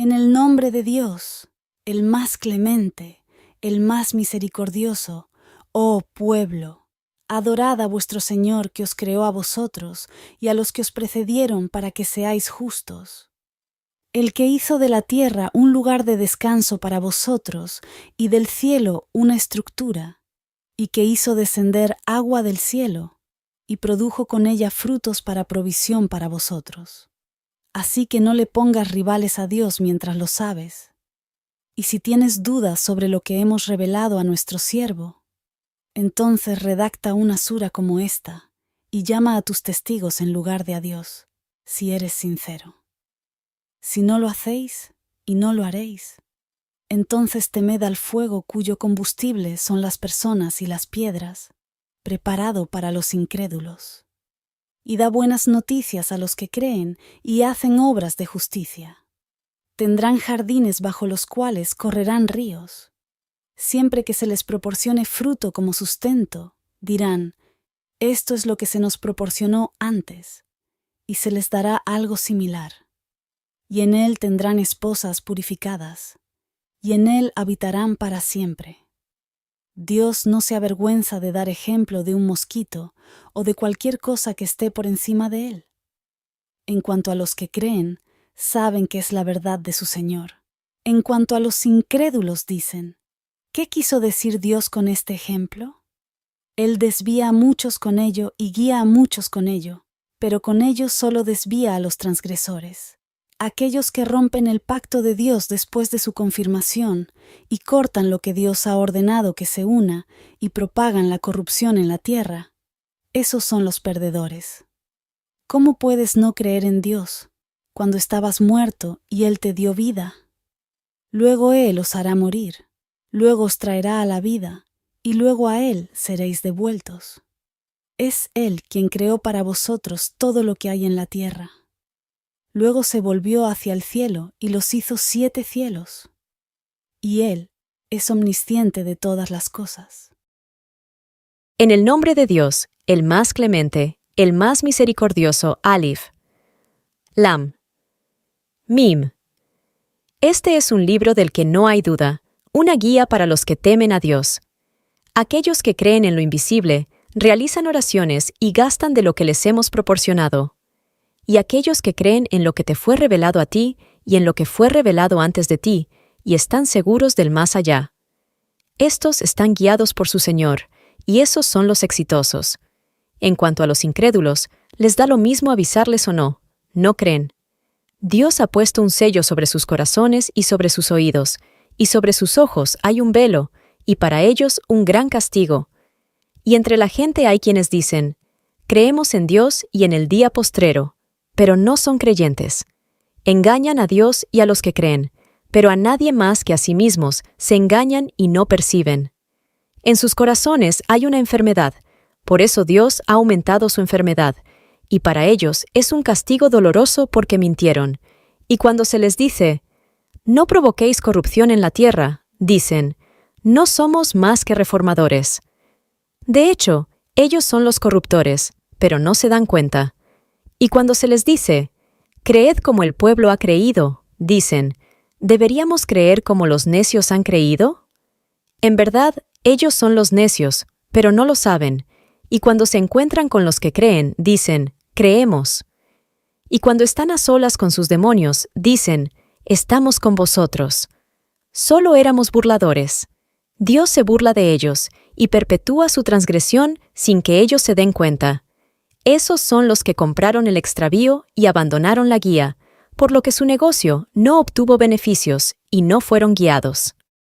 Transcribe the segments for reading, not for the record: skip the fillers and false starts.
En el nombre de Dios, el más clemente, el más misericordioso, oh pueblo, adorad a vuestro Señor que os creó a vosotros y a los que os precedieron para que seáis justos. El que hizo de la tierra un lugar de descanso para vosotros y del cielo una estructura, y que hizo descender agua del cielo y produjo con ella frutos para provisión para vosotros. Así que no le pongas rivales a Dios mientras lo sabes. Y si tienes dudas sobre lo que hemos revelado a nuestro siervo, entonces redacta una sura como esta y llama a tus testigos en lugar de a Dios, si eres sincero. Si no lo hacéis, y no lo haréis, entonces temed al fuego cuyo combustible son las personas y las piedras, preparado para los incrédulos. Y da buenas noticias a los que creen y hacen obras de justicia. Tendrán jardines bajo los cuales correrán ríos. Siempre que se les proporcione fruto como sustento, dirán, esto es lo que se nos proporcionó antes, y se les dará algo similar. Y en él tendrán esposas purificadas, y en él habitarán para siempre. Dios no se avergüenza de dar ejemplo de un mosquito o de cualquier cosa que esté por encima de él. En cuanto a los que creen, saben que es la verdad de su Señor. En cuanto a los incrédulos dicen, ¿qué quiso decir Dios con este ejemplo? Él desvía a muchos con ello y guía a muchos con ello, pero con ello solo desvía a los transgresores. Aquellos que rompen el pacto de Dios después de su confirmación y cortan lo que Dios ha ordenado que se una y propagan la corrupción en la tierra, esos son los perdedores. ¿Cómo puedes no creer en Dios cuando estabas muerto y Él te dio vida? Luego Él os hará morir, luego os traerá a la vida y luego a Él seréis devueltos. Es Él quien creó para vosotros todo lo que hay en la tierra. Luego se volvió hacia el cielo y los hizo 7 cielos. Y Él es omnisciente de todas las cosas. En el nombre de Dios, el más clemente, el más misericordioso, Alif. Lam. Mim. Este es un libro del que no hay duda, una guía para los que temen a Dios. Aquellos que creen en lo invisible, realizan oraciones y gastan de lo que les hemos proporcionado. Y aquellos que creen en lo que te fue revelado a ti y en lo que fue revelado antes de ti, y están seguros del más allá. Estos están guiados por su Señor, y esos son los exitosos. En cuanto a los incrédulos, les da lo mismo avisarles o no, no creen. Dios ha puesto un sello sobre sus corazones y sobre sus oídos, y sobre sus ojos hay un velo, y para ellos un gran castigo. Y entre la gente hay quienes dicen, creemos en Dios y en el día postrero, pero no son creyentes. Engañan a Dios y a los que creen, pero a nadie más que a sí mismos se engañan y no perciben. En sus corazones hay una enfermedad, por eso Dios ha aumentado su enfermedad, y para ellos es un castigo doloroso porque mintieron. Y cuando se les dice, no provoquéis corrupción en la tierra, dicen, no somos más que reformadores. De hecho, ellos son los corruptores, pero no se dan cuenta. Y cuando se les dice, creed como el pueblo ha creído, dicen, ¿deberíamos creer como los necios han creído? En verdad, ellos son los necios, pero no lo saben, y cuando se encuentran con los que creen, dicen, creemos. Y cuando están a solas con sus demonios, dicen, estamos con vosotros. Solo éramos burladores. Dios se burla de ellos, y perpetúa su transgresión sin que ellos se den cuenta. Esos son los que compraron el extravío y abandonaron la guía, por lo que su negocio no obtuvo beneficios y no fueron guiados.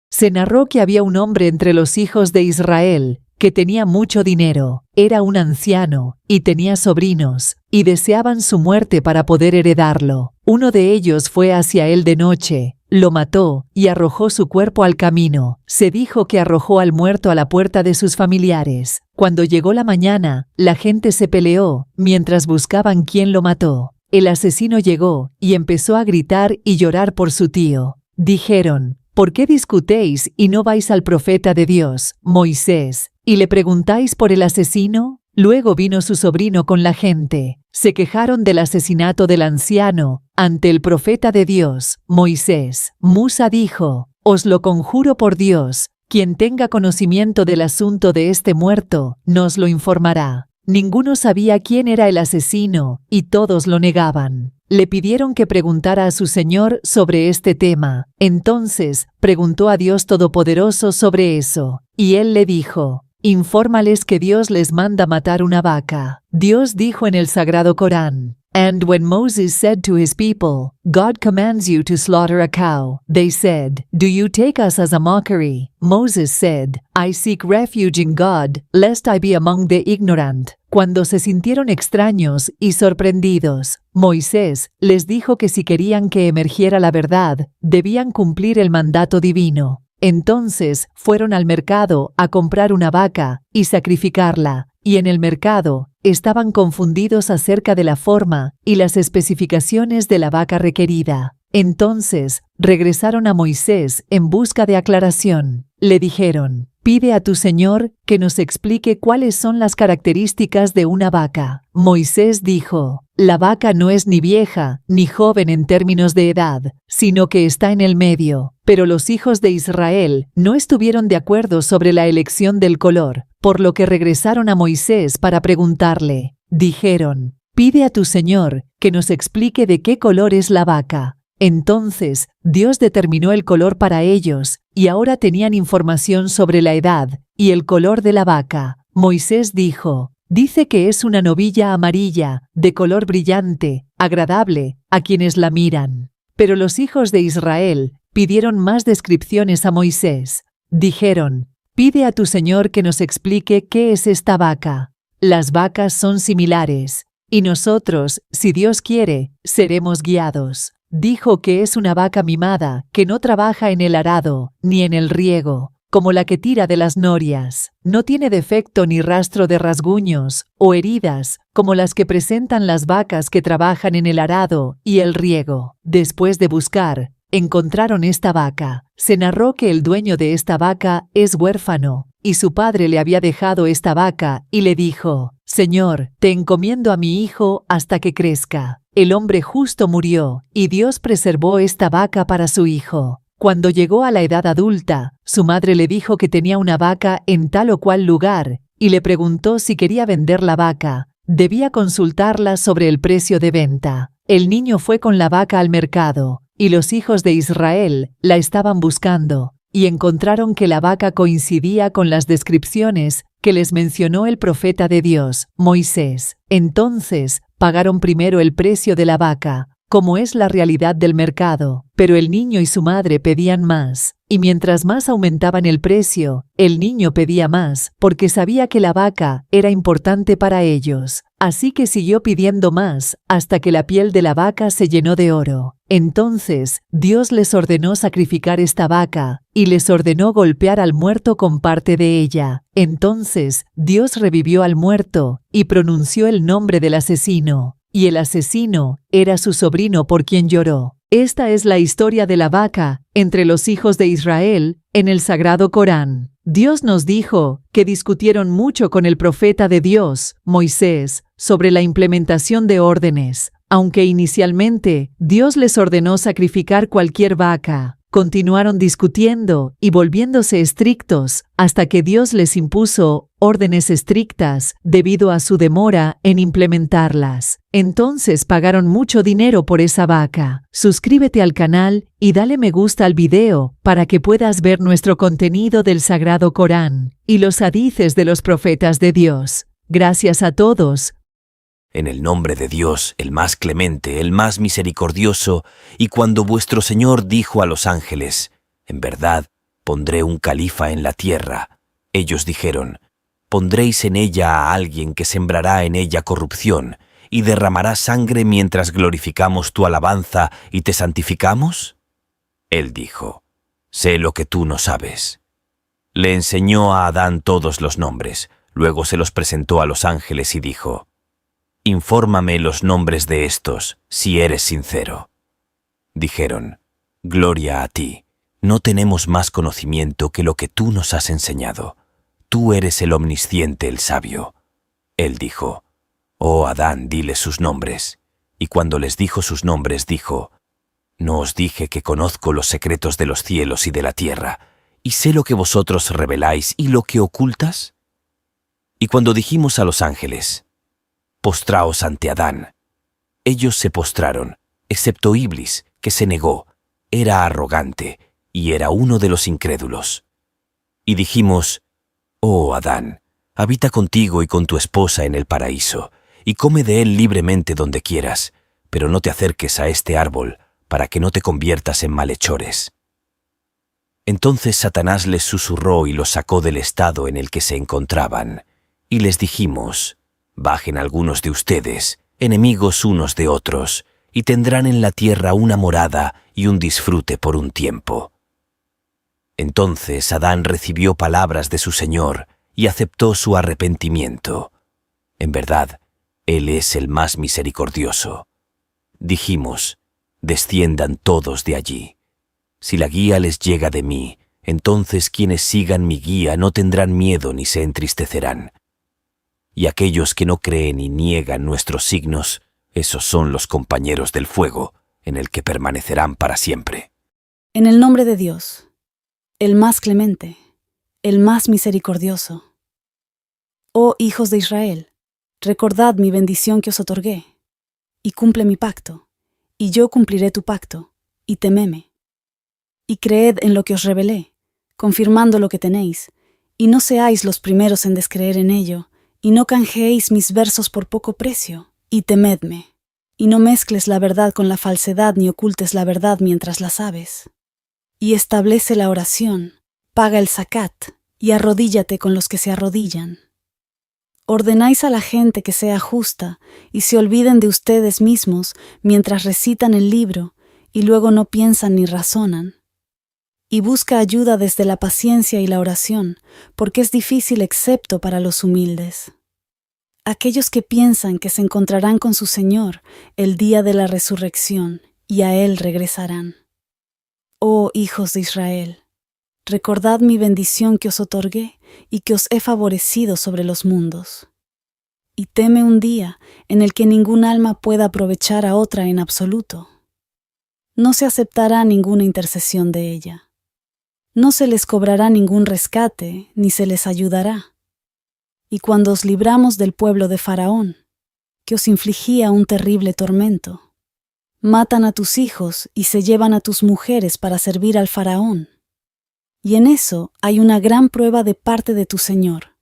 Se narró que había un hombre entre los hijos de Israel que tenía mucho dinero, era un anciano y tenía sobrinos, y deseaban su muerte para poder heredarlo. Uno de ellos fue hacia él de noche, lo mató y arrojó su cuerpo al camino. Se dijo que arrojó al muerto a la puerta de sus familiares. Cuando llegó la mañana, la gente se peleó mientras buscaban quién lo mató. El asesino llegó y empezó a gritar y llorar por su tío. Dijeron, ¿por qué discutéis y no vais al profeta de Dios, Moisés, y le preguntáis por el asesino? Luego vino su sobrino con la gente. Se quejaron del asesinato del anciano ante el profeta de Dios, Moisés. Musa dijo: «Os lo conjuro por Dios, quien tenga conocimiento del asunto de este muerto, nos lo informará». Ninguno sabía quién era el asesino, y todos lo negaban. Le pidieron que preguntara a su Señor sobre este tema. Entonces, preguntó a Dios Todopoderoso sobre eso, y él le dijo: «Infórmales que Dios les manda matar una vaca». Dios dijo en el Sagrado Corán: «And when Moses said to his people, God commands you to slaughter a cow, they said, Do you take us as a mockery? Moses said, I seek refuge in God, lest I be among the ignorant». Cuando se sintieron extraños y sorprendidos, Moisés les dijo que si querían que emergiera la verdad, debían cumplir el mandato divino. Entonces fueron al mercado a comprar una vaca y sacrificarla, y en el mercado estaban confundidos acerca de la forma y las especificaciones de la vaca requerida. Entonces regresaron a Moisés en busca de aclaración. Le dijeron: «Pide a tu Señor que nos explique cuáles son las características de una vaca». Moisés dijo: «La vaca no es ni vieja ni joven en términos de edad, sino que está en el medio». Pero los hijos de Israel no estuvieron de acuerdo sobre la elección del color, por lo que regresaron a Moisés para preguntarle. Dijeron: «Pide a tu Señor que nos explique de qué color es la vaca». Entonces Dios determinó el color para ellos, y ahora tenían información sobre la edad y el color de la vaca. Moisés dijo: «Dice que es una novilla amarilla, de color brillante, agradable a quienes la miran». Pero los hijos de Israel pidieron más descripciones a Moisés. Dijeron: «Pide a tu Señor que nos explique qué es esta vaca. Las vacas son similares, y nosotros, si Dios quiere, seremos guiados». Dijo que es una vaca mimada, que no trabaja en el arado, ni en el riego, como la que tira de las norias. No tiene defecto ni rastro de rasguños o heridas, como las que presentan las vacas que trabajan en el arado y el riego. Después de buscar, encontraron esta vaca. Se narró que el dueño de esta vaca es huérfano, y su padre le había dejado esta vaca y le dijo: «Señor, te encomiendo a mi hijo hasta que crezca». El hombre justo murió, y Dios preservó esta vaca para su hijo. Cuando llegó a la edad adulta, su madre le dijo que tenía una vaca en tal o cual lugar, y le preguntó si quería vender la vaca. Debía consultarla sobre el precio de venta. El niño fue con la vaca al mercado, y los hijos de Israel la estaban buscando, y encontraron que la vaca coincidía con las descripciones que les mencionó el profeta de Dios, Moisés. Entonces pagaron primero el precio de la vaca, como es la realidad del mercado, pero el niño y su madre pedían más, y mientras más aumentaban el precio, el niño pedía más, porque sabía que la vaca era importante para ellos. Así que siguió pidiendo más, hasta que la piel de la vaca se llenó de oro. Entonces Dios les ordenó sacrificar esta vaca, y les ordenó golpear al muerto con parte de ella. Entonces Dios revivió al muerto, y pronunció el nombre del asesino, y el asesino era su sobrino por quien lloró. Esta es la historia de la vaca entre los hijos de Israel en el Sagrado Corán. Dios nos dijo que discutieron mucho con el profeta de Dios, Moisés, sobre la implementación de órdenes. Aunque inicialmente Dios les ordenó sacrificar cualquier vaca, continuaron discutiendo y volviéndose estrictos hasta que Dios les impuso órdenes estrictas debido a su demora en implementarlas. Entonces pagaron mucho dinero por esa vaca. Suscríbete al canal y dale me gusta al video para que puedas ver nuestro contenido del Sagrado Corán y los hadices de los profetas de Dios. Gracias a todos. En el nombre de Dios, el más clemente, el más misericordioso, y cuando vuestro Señor dijo a los ángeles: «En verdad, pondré un califa en la tierra», ellos dijeron: «¿Pondréis en ella a alguien que sembrará en ella corrupción y derramará sangre mientras glorificamos tu alabanza y te santificamos?» Él dijo: «Sé lo que tú no sabes». Le enseñó a Adán todos los nombres, luego se los presentó a los ángeles y dijo: «Infórmame los nombres de estos, si eres sincero». Dijeron: «Gloria a ti, no tenemos más conocimiento que lo que tú nos has enseñado. Tú eres el omnisciente, el sabio». Él dijo, «Oh Adán, diles sus nombres». Y cuando les dijo sus nombres, dijo, «¿No os dije que conozco los secretos de los cielos y de la tierra, y sé lo que vosotros reveláis y lo que ocultas?» Y cuando dijimos a los ángeles, «Postraos ante Adán», ellos se postraron, excepto Iblis, que se negó, era arrogante y era uno de los incrédulos. Y dijimos, «Oh Adán, habita contigo y con tu esposa en el paraíso, y come de él libremente donde quieras, pero no te acerques a este árbol, para que no te conviertas en malhechores». Entonces Satanás les susurró y los sacó del estado en el que se encontraban, y les dijimos, «Bajen algunos de ustedes, enemigos unos de otros, y tendrán en la tierra una morada y un disfrute por un tiempo». Entonces Adán recibió palabras de su Señor y aceptó su arrepentimiento. En verdad, Él es el más misericordioso. Dijimos, «Desciendan todos de allí. Si la guía les llega de mí, entonces quienes sigan mi guía no tendrán miedo ni se entristecerán. Y aquellos que no creen y niegan nuestros signos, esos son los compañeros del fuego, en el que permanecerán para siempre». En el nombre de Dios, el más clemente, el más misericordioso. Oh hijos de Israel, recordad mi bendición que os otorgué, y cumple mi pacto, y yo cumpliré tu pacto, y teméme. Y creed en lo que os revelé, confirmando lo que tenéis, y no seáis los primeros en descreer en ello, y no canjeéis mis versos por poco precio, y temedme. Y no mezcles la verdad con la falsedad, ni ocultes la verdad mientras la sabes. Y establece la oración, paga el zakat, y arrodíllate con los que se arrodillan. Ordenáis a la gente que sea justa, y se olviden de ustedes mismos mientras recitan el libro, y luego no piensan ni razonan. Y busca ayuda desde la paciencia y la oración, porque es difícil excepto para los humildes. Aquellos que piensan que se encontrarán con su Señor el día de la resurrección, y a Él regresarán. Oh hijos de Israel, recordad mi bendición que os otorgué y que os he favorecido sobre los mundos. Y teme un día en el que ningún alma pueda aprovechar a otra en absoluto. No se aceptará ninguna intercesión de ella. No se les cobrará ningún rescate, ni se les ayudará. Y cuando os libramos del pueblo de Faraón, que os infligía un terrible tormento, matan a tus hijos y se llevan a tus mujeres para servir al Faraón. Y en eso hay una gran prueba de parte de tu Señor.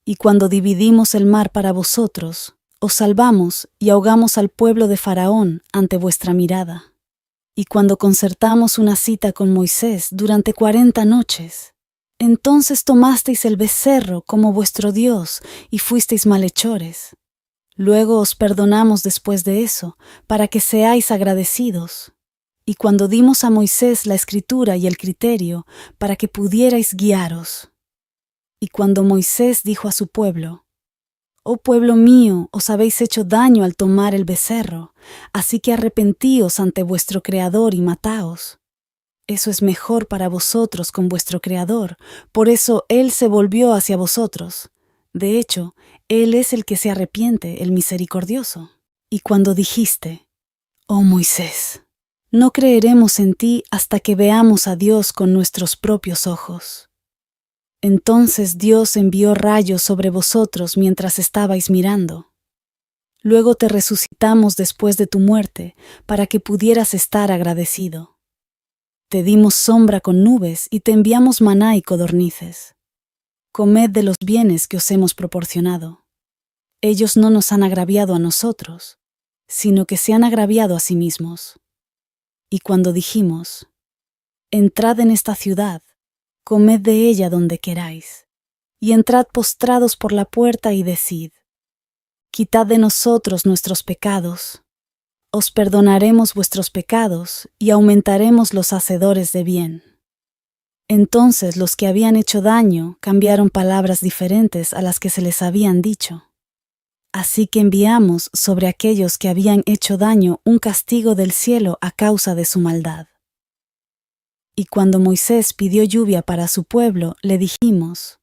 Y cuando dividimos el mar para vosotros, os salvamos y ahogamos al pueblo de Faraón ante vuestra mirada. Y cuando concertamos una cita con Moisés durante 40 noches, entonces tomasteis el becerro como vuestro Dios y fuisteis malhechores. Luego os perdonamos después de eso, para que seáis agradecidos. Y cuando dimos a Moisés la escritura y el criterio, para que pudierais guiaros. Y cuando Moisés dijo a su pueblo, «Oh pueblo mío, os habéis hecho daño al tomar el becerro, así que arrepentíos ante vuestro Creador y mataos. Eso es mejor para vosotros con vuestro Creador, por eso Él se volvió hacia vosotros. De hecho, Él es el que se arrepiente, el misericordioso». Y cuando dijiste, «Oh Moisés, no creeremos en ti hasta que veamos a Dios con nuestros propios ojos». Entonces Dios envió rayos sobre vosotros mientras estabais mirando. Luego te resucitamos después de tu muerte para que pudieras estar agradecido. Te dimos sombra con nubes y te enviamos maná y codornices. Comed de los bienes que os hemos proporcionado. Ellos no nos han agraviado a nosotros, sino que se han agraviado a sí mismos. Y cuando dijimos, «Entrad en esta ciudad, comed de ella donde queráis, y entrad postrados por la puerta y decid, quitad de nosotros nuestros pecados, os perdonaremos vuestros pecados y aumentaremos los hacedores de bien». Entonces los que habían hecho daño cambiaron palabras diferentes a las que se les habían dicho. Así que enviamos sobre aquellos que habían hecho daño un castigo del cielo a causa de su maldad. Y cuando Moisés pidió lluvia para su pueblo, le dijimos,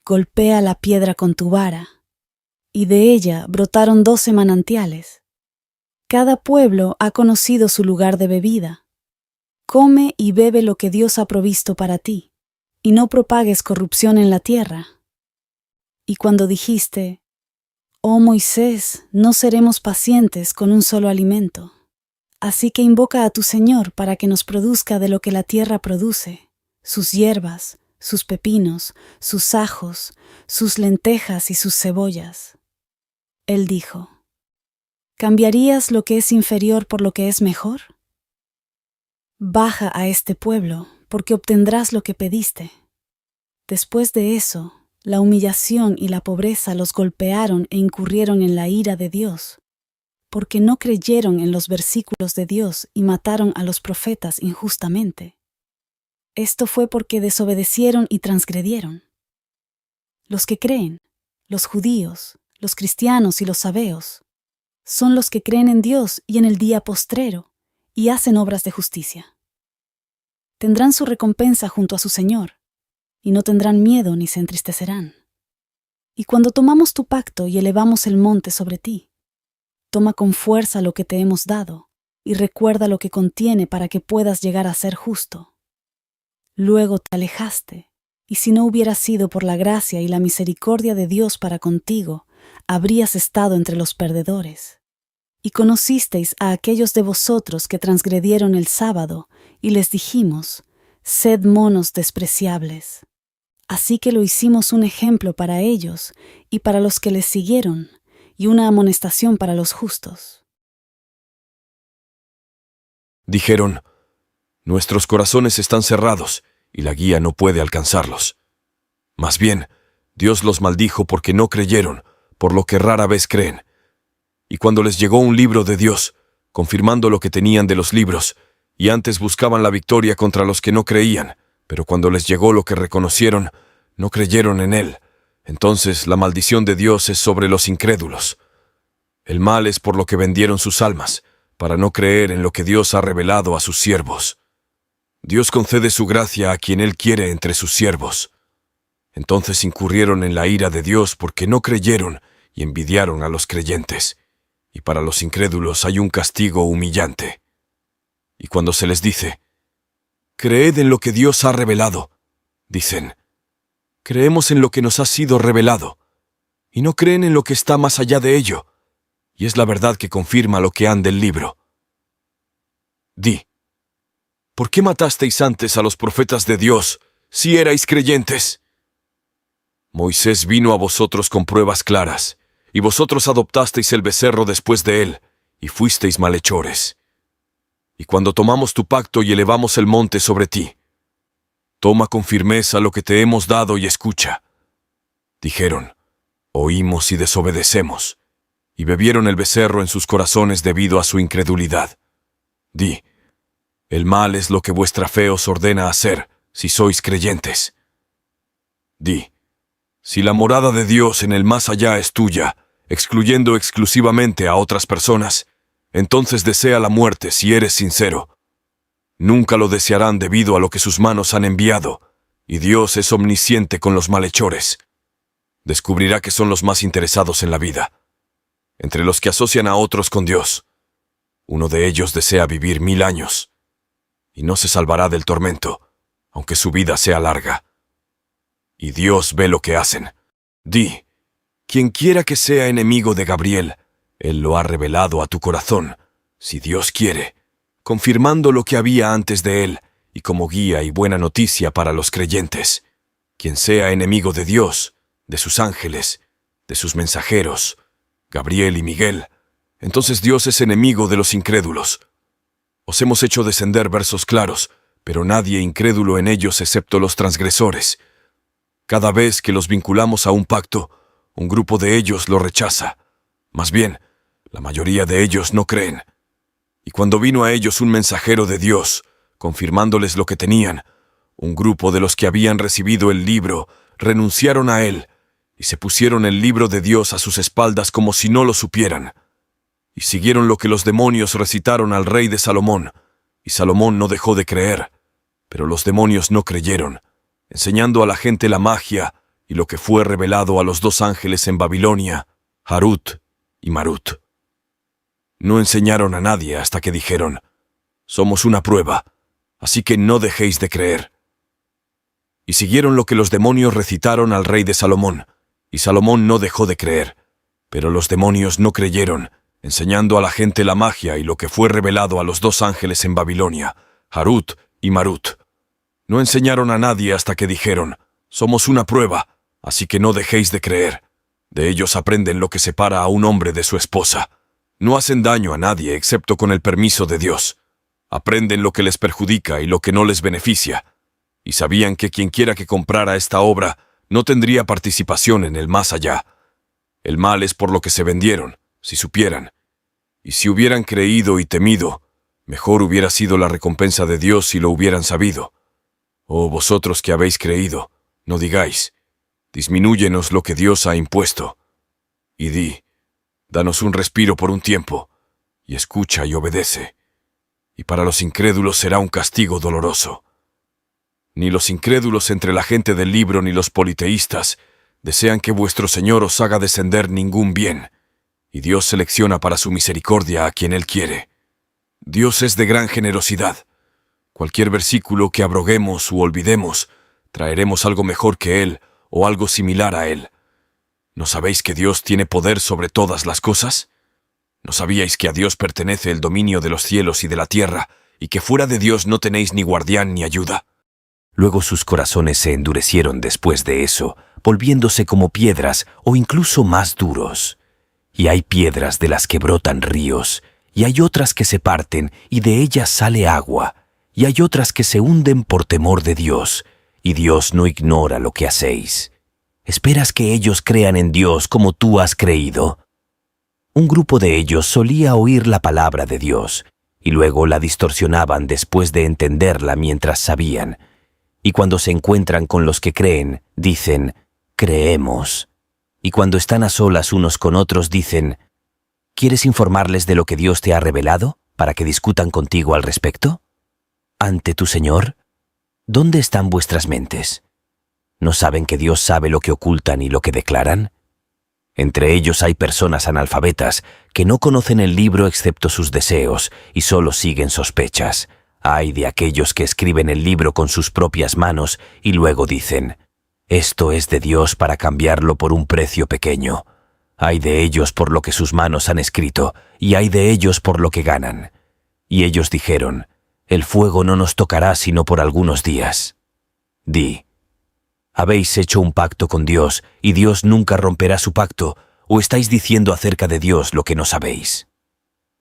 «Golpea la piedra con tu vara». y de ella brotaron 12 manantiales. Cada pueblo ha conocido su lugar de bebida. Come y bebe lo que Dios ha provisto para ti, y no propagues corrupción en la tierra. Y cuando dijiste, oh Moisés, no seremos pacientes con un solo alimento. Así que invoca a tu Señor para que nos produzca de lo que la tierra produce, sus hierbas, sus pepinos, sus ajos, sus lentejas y sus cebollas. Él dijo, ¿cambiarías lo que es inferior por lo que es mejor? Baja a este pueblo, porque obtendrás lo que pediste. Después de eso, la humillación y la pobreza los golpearon e incurrieron en la ira de Dios, porque no creyeron en los versículos de Dios y mataron a los profetas injustamente. Esto fue porque desobedecieron y transgredieron. Los que creen, los judíos, los cristianos y los sabeos, son los que creen en Dios y en el día postrero, y hacen obras de justicia. Tendrán su recompensa junto a su Señor, y no tendrán miedo ni se entristecerán. Y cuando tomamos tu pacto y elevamos el monte sobre ti, toma con fuerza lo que te hemos dado, y recuerda lo que contiene para que puedas llegar a ser justo. Luego te alejaste, y si no hubiera sido por la gracia y la misericordia de Dios para contigo, habrías estado entre los perdedores. Y conocisteis a aquellos de vosotros que transgredieron el sábado, y les dijimos, sed monos despreciables. Así que lo hicimos un ejemplo para ellos y para los que les siguieron, y una amonestación para los justos. Dijeron, nuestros corazones están cerrados, y la guía no puede alcanzarlos. Más bien, Dios los maldijo porque no creyeron, por lo que rara vez creen. Y cuando les llegó un libro de Dios, confirmando lo que tenían de los libros, y antes buscaban la victoria contra los que no creían, pero cuando les llegó lo que reconocieron, no creyeron en él. Entonces la maldición de Dios es sobre los incrédulos. El mal es por lo que vendieron sus almas, para no creer en lo que Dios ha revelado a sus siervos. Dios concede su gracia a quien Él quiere entre sus siervos. Entonces incurrieron en la ira de Dios porque no creyeron y envidiaron a los creyentes. Y para los incrédulos hay un castigo humillante. Y cuando se les dice, creed en lo que Dios ha revelado, dicen, creemos en lo que nos ha sido revelado, y no creen en lo que está más allá de ello, y es la verdad que confirma lo que han del libro. Di, ¿por qué matasteis antes a los profetas de Dios, si erais creyentes? Moisés vino a vosotros con pruebas claras, y vosotros adoptasteis el becerro después de él, y fuisteis malhechores. Y cuando tomamos tu pacto y elevamos el monte sobre ti, toma con firmeza lo que te hemos dado y escucha. Dijeron, oímos y desobedecemos, y bebieron el becerro en sus corazones debido a su incredulidad. Di, el mal es lo que vuestra fe os ordena hacer, si sois creyentes. Di, si la morada de Dios en el más allá es tuya, excluyendo exclusivamente a otras personas, entonces desea la muerte si eres sincero. Nunca lo desearán debido a lo que sus manos han enviado, y Dios es omnisciente con los malhechores. Descubrirá que son los más interesados en la vida, entre los que asocian a otros con Dios. Uno de ellos desea vivir 1000 años, y no se salvará del tormento, aunque su vida sea larga. Y Dios ve lo que hacen. Di, quien quiera que sea enemigo de Gabriel, Él lo ha revelado a tu corazón, si Dios quiere, confirmando lo que había antes de él, y como guía y buena noticia para los creyentes. Quien sea enemigo de Dios, de sus ángeles, de sus mensajeros, Gabriel y Miguel, entonces Dios es enemigo de los incrédulos. Os hemos hecho descender versos claros, pero nadie incrédulo en ellos excepto los transgresores. Cada vez que los vinculamos a un pacto, un grupo de ellos lo rechaza. Más bien, la mayoría de ellos no creen. Y cuando vino a ellos un mensajero de Dios, confirmándoles lo que tenían, un grupo de los que habían recibido el libro renunciaron a él y se pusieron el libro de Dios a sus espaldas como si no lo supieran. Y siguieron lo que los demonios recitaron al rey de Salomón, y Salomón no dejó de creer, pero los demonios no creyeron, enseñando a la gente la magia y lo que fue revelado a los 2 ángeles en Babilonia, Harut y Marut. No enseñaron a nadie hasta que dijeron: somos una prueba, así que no dejéis de creer. Y siguieron lo que los demonios recitaron al rey de Salomón, y Salomón no dejó de creer, pero los demonios no creyeron, enseñando a la gente la magia y lo que fue revelado a los 2 ángeles en Babilonia, Harut y Marut. No enseñaron a nadie hasta que dijeron: somos una prueba, así que no dejéis de creer. De ellos aprenden lo que separa a un hombre de su esposa. No hacen daño a nadie excepto con el permiso de Dios. Aprenden lo que les perjudica y lo que no les beneficia. Y sabían que quienquiera que comprara esta obra no tendría participación en el más allá. El mal es por lo que se vendieron, si supieran. Y si hubieran creído y temido, mejor hubiera sido la recompensa de Dios si lo hubieran sabido. Oh, vosotros que habéis creído, no digáis: disminúyenos lo que Dios ha impuesto. Y di: danos un respiro por un tiempo, y escucha y obedece. Y para los incrédulos será un castigo doloroso. Ni los incrédulos entre la gente del libro ni los politeístas desean que vuestro Señor os haga descender ningún bien, y Dios selecciona para su misericordia a quien Él quiere. Dios es de gran generosidad. Cualquier versículo que abroguemos u olvidemos, traeremos algo mejor que Él o algo similar a Él. ¿No sabéis que Dios tiene poder sobre todas las cosas? ¿No sabíais que a Dios pertenece el dominio de los cielos y de la tierra, y que fuera de Dios no tenéis ni guardián ni ayuda? Luego sus corazones se endurecieron después de eso, volviéndose como piedras o incluso más duros. Y hay piedras de las que brotan ríos, y hay otras que se parten y de ellas sale agua, y hay otras que se hunden por temor de Dios, y Dios no ignora lo que hacéis. ¿Esperas que ellos crean en Dios como tú has creído? Un grupo de ellos solía oír la palabra de Dios, y luego la distorsionaban después de entenderla mientras sabían. Y cuando se encuentran con los que creen, dicen: creemos. Y cuando están a solas unos con otros, dicen: ¿quieres informarles de lo que Dios te ha revelado, para que discutan contigo al respecto? Ante tu Señor, ¿dónde están vuestras mentes? ¿No saben que Dios sabe lo que ocultan y lo que declaran? Entre ellos hay personas analfabetas que no conocen el libro excepto sus deseos y solo siguen sospechas. Ay de aquellos que escriben el libro con sus propias manos y luego dicen: esto es de Dios, para cambiarlo por un precio pequeño. Ay de ellos por lo que sus manos han escrito, y ay de ellos por lo que ganan. Y ellos dijeron: el fuego no nos tocará sino por algunos días. Di: ¿habéis hecho un pacto con Dios y Dios nunca romperá su pacto, o estáis diciendo acerca de Dios lo que no sabéis?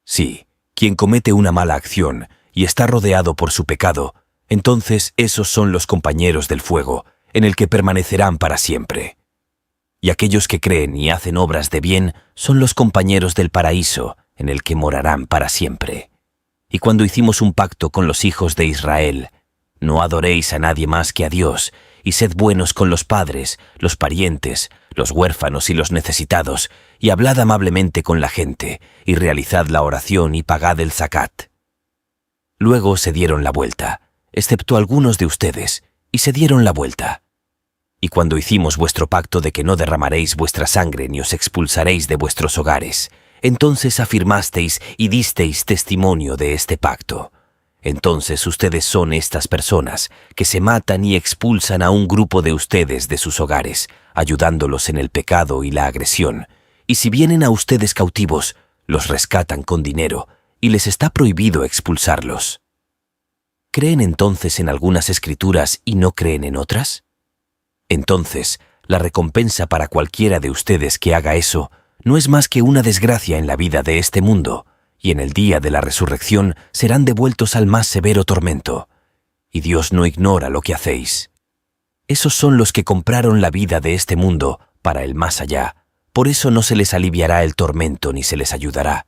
Sí, quien comete una mala acción y está rodeado por su pecado, entonces esos son los compañeros del fuego, en el que permanecerán para siempre. Y aquellos que creen y hacen obras de bien son los compañeros del paraíso, en el que morarán para siempre. Y cuando hicimos un pacto con los hijos de Israel: no adoréis a nadie más que a Dios, y sed buenos con los padres, los parientes, los huérfanos y los necesitados, y hablad amablemente con la gente, y realizad la oración y pagad el zakat. Luego se dieron la vuelta, excepto algunos de ustedes, y se dieron la vuelta. Y cuando hicimos vuestro pacto de que no derramaréis vuestra sangre ni os expulsaréis de vuestros hogares, entonces afirmasteis y disteis testimonio de este pacto. Entonces ustedes son estas personas que se matan y expulsan a un grupo de ustedes de sus hogares, ayudándolos en el pecado y la agresión. Y si vienen a ustedes cautivos, los rescatan con dinero, y les está prohibido expulsarlos. ¿Creen entonces en algunas escrituras y no creen en otras? Entonces, la recompensa para cualquiera de ustedes que haga eso no es más que una desgracia en la vida de este mundo, y en el día de la resurrección serán devueltos al más severo tormento. Y Dios no ignora lo que hacéis. Esos son los que compraron la vida de este mundo para el más allá. Por eso no se les aliviará el tormento ni se les ayudará.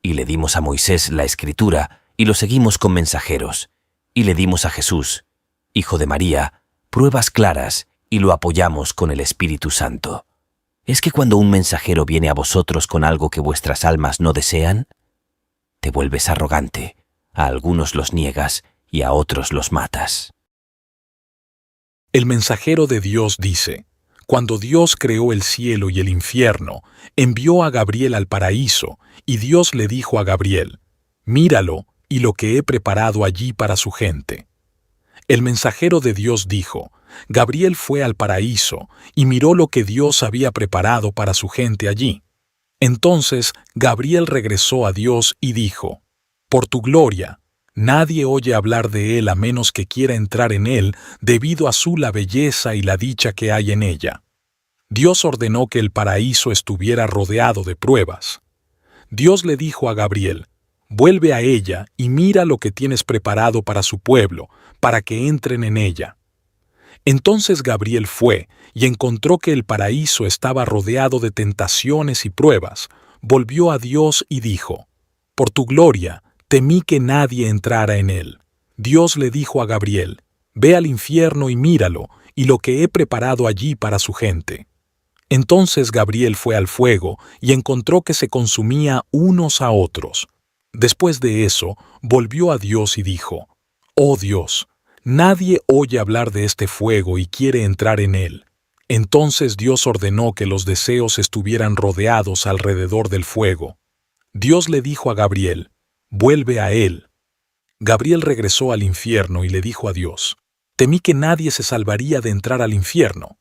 Y le dimos a Moisés la Escritura y lo seguimos con mensajeros. Y le dimos a Jesús, Hijo de María, pruebas claras y lo apoyamos con el Espíritu Santo. ¿Es que cuando un mensajero viene a vosotros con algo que vuestras almas no desean? Te vuelves arrogante, a algunos los niegas y a otros los matas. El mensajero de Dios dice: Cuando Dios creó el cielo y el infierno, envió a Gabriel al paraíso, y Dios le dijo a Gabriel: «Míralo y lo que he preparado allí para su gente». El mensajero de Dios dijo: Gabriel fue al paraíso y miró lo que Dios había preparado para su gente allí. Entonces Gabriel regresó a Dios y dijo: «Por tu gloria, nadie oye hablar de él a menos que quiera entrar en él debido a la belleza y la dicha que hay en ella». Dios ordenó que el paraíso estuviera rodeado de pruebas. Dios le dijo a Gabriel: «Vuelve a ella y mira lo que tienes preparado para su pueblo, para que entren en ella». Entonces Gabriel fue y encontró que el paraíso estaba rodeado de tentaciones y pruebas. Volvió a Dios y dijo: «Por tu gloria, temí que nadie entrara en él». Dios le dijo a Gabriel: «Ve al infierno y míralo, y lo que he preparado allí para su gente». Entonces Gabriel fue al fuego y encontró que se consumía unos a otros. Después de eso, volvió a Dios y dijo: «Oh Dios, nadie oye hablar de este fuego y quiere entrar en él». Entonces Dios ordenó que los deseos estuvieran rodeados alrededor del fuego. Dios le dijo a Gabriel: «Vuelve a él». Gabriel regresó al infierno y le dijo a Dios: «Temí que nadie se salvaría de entrar al infierno».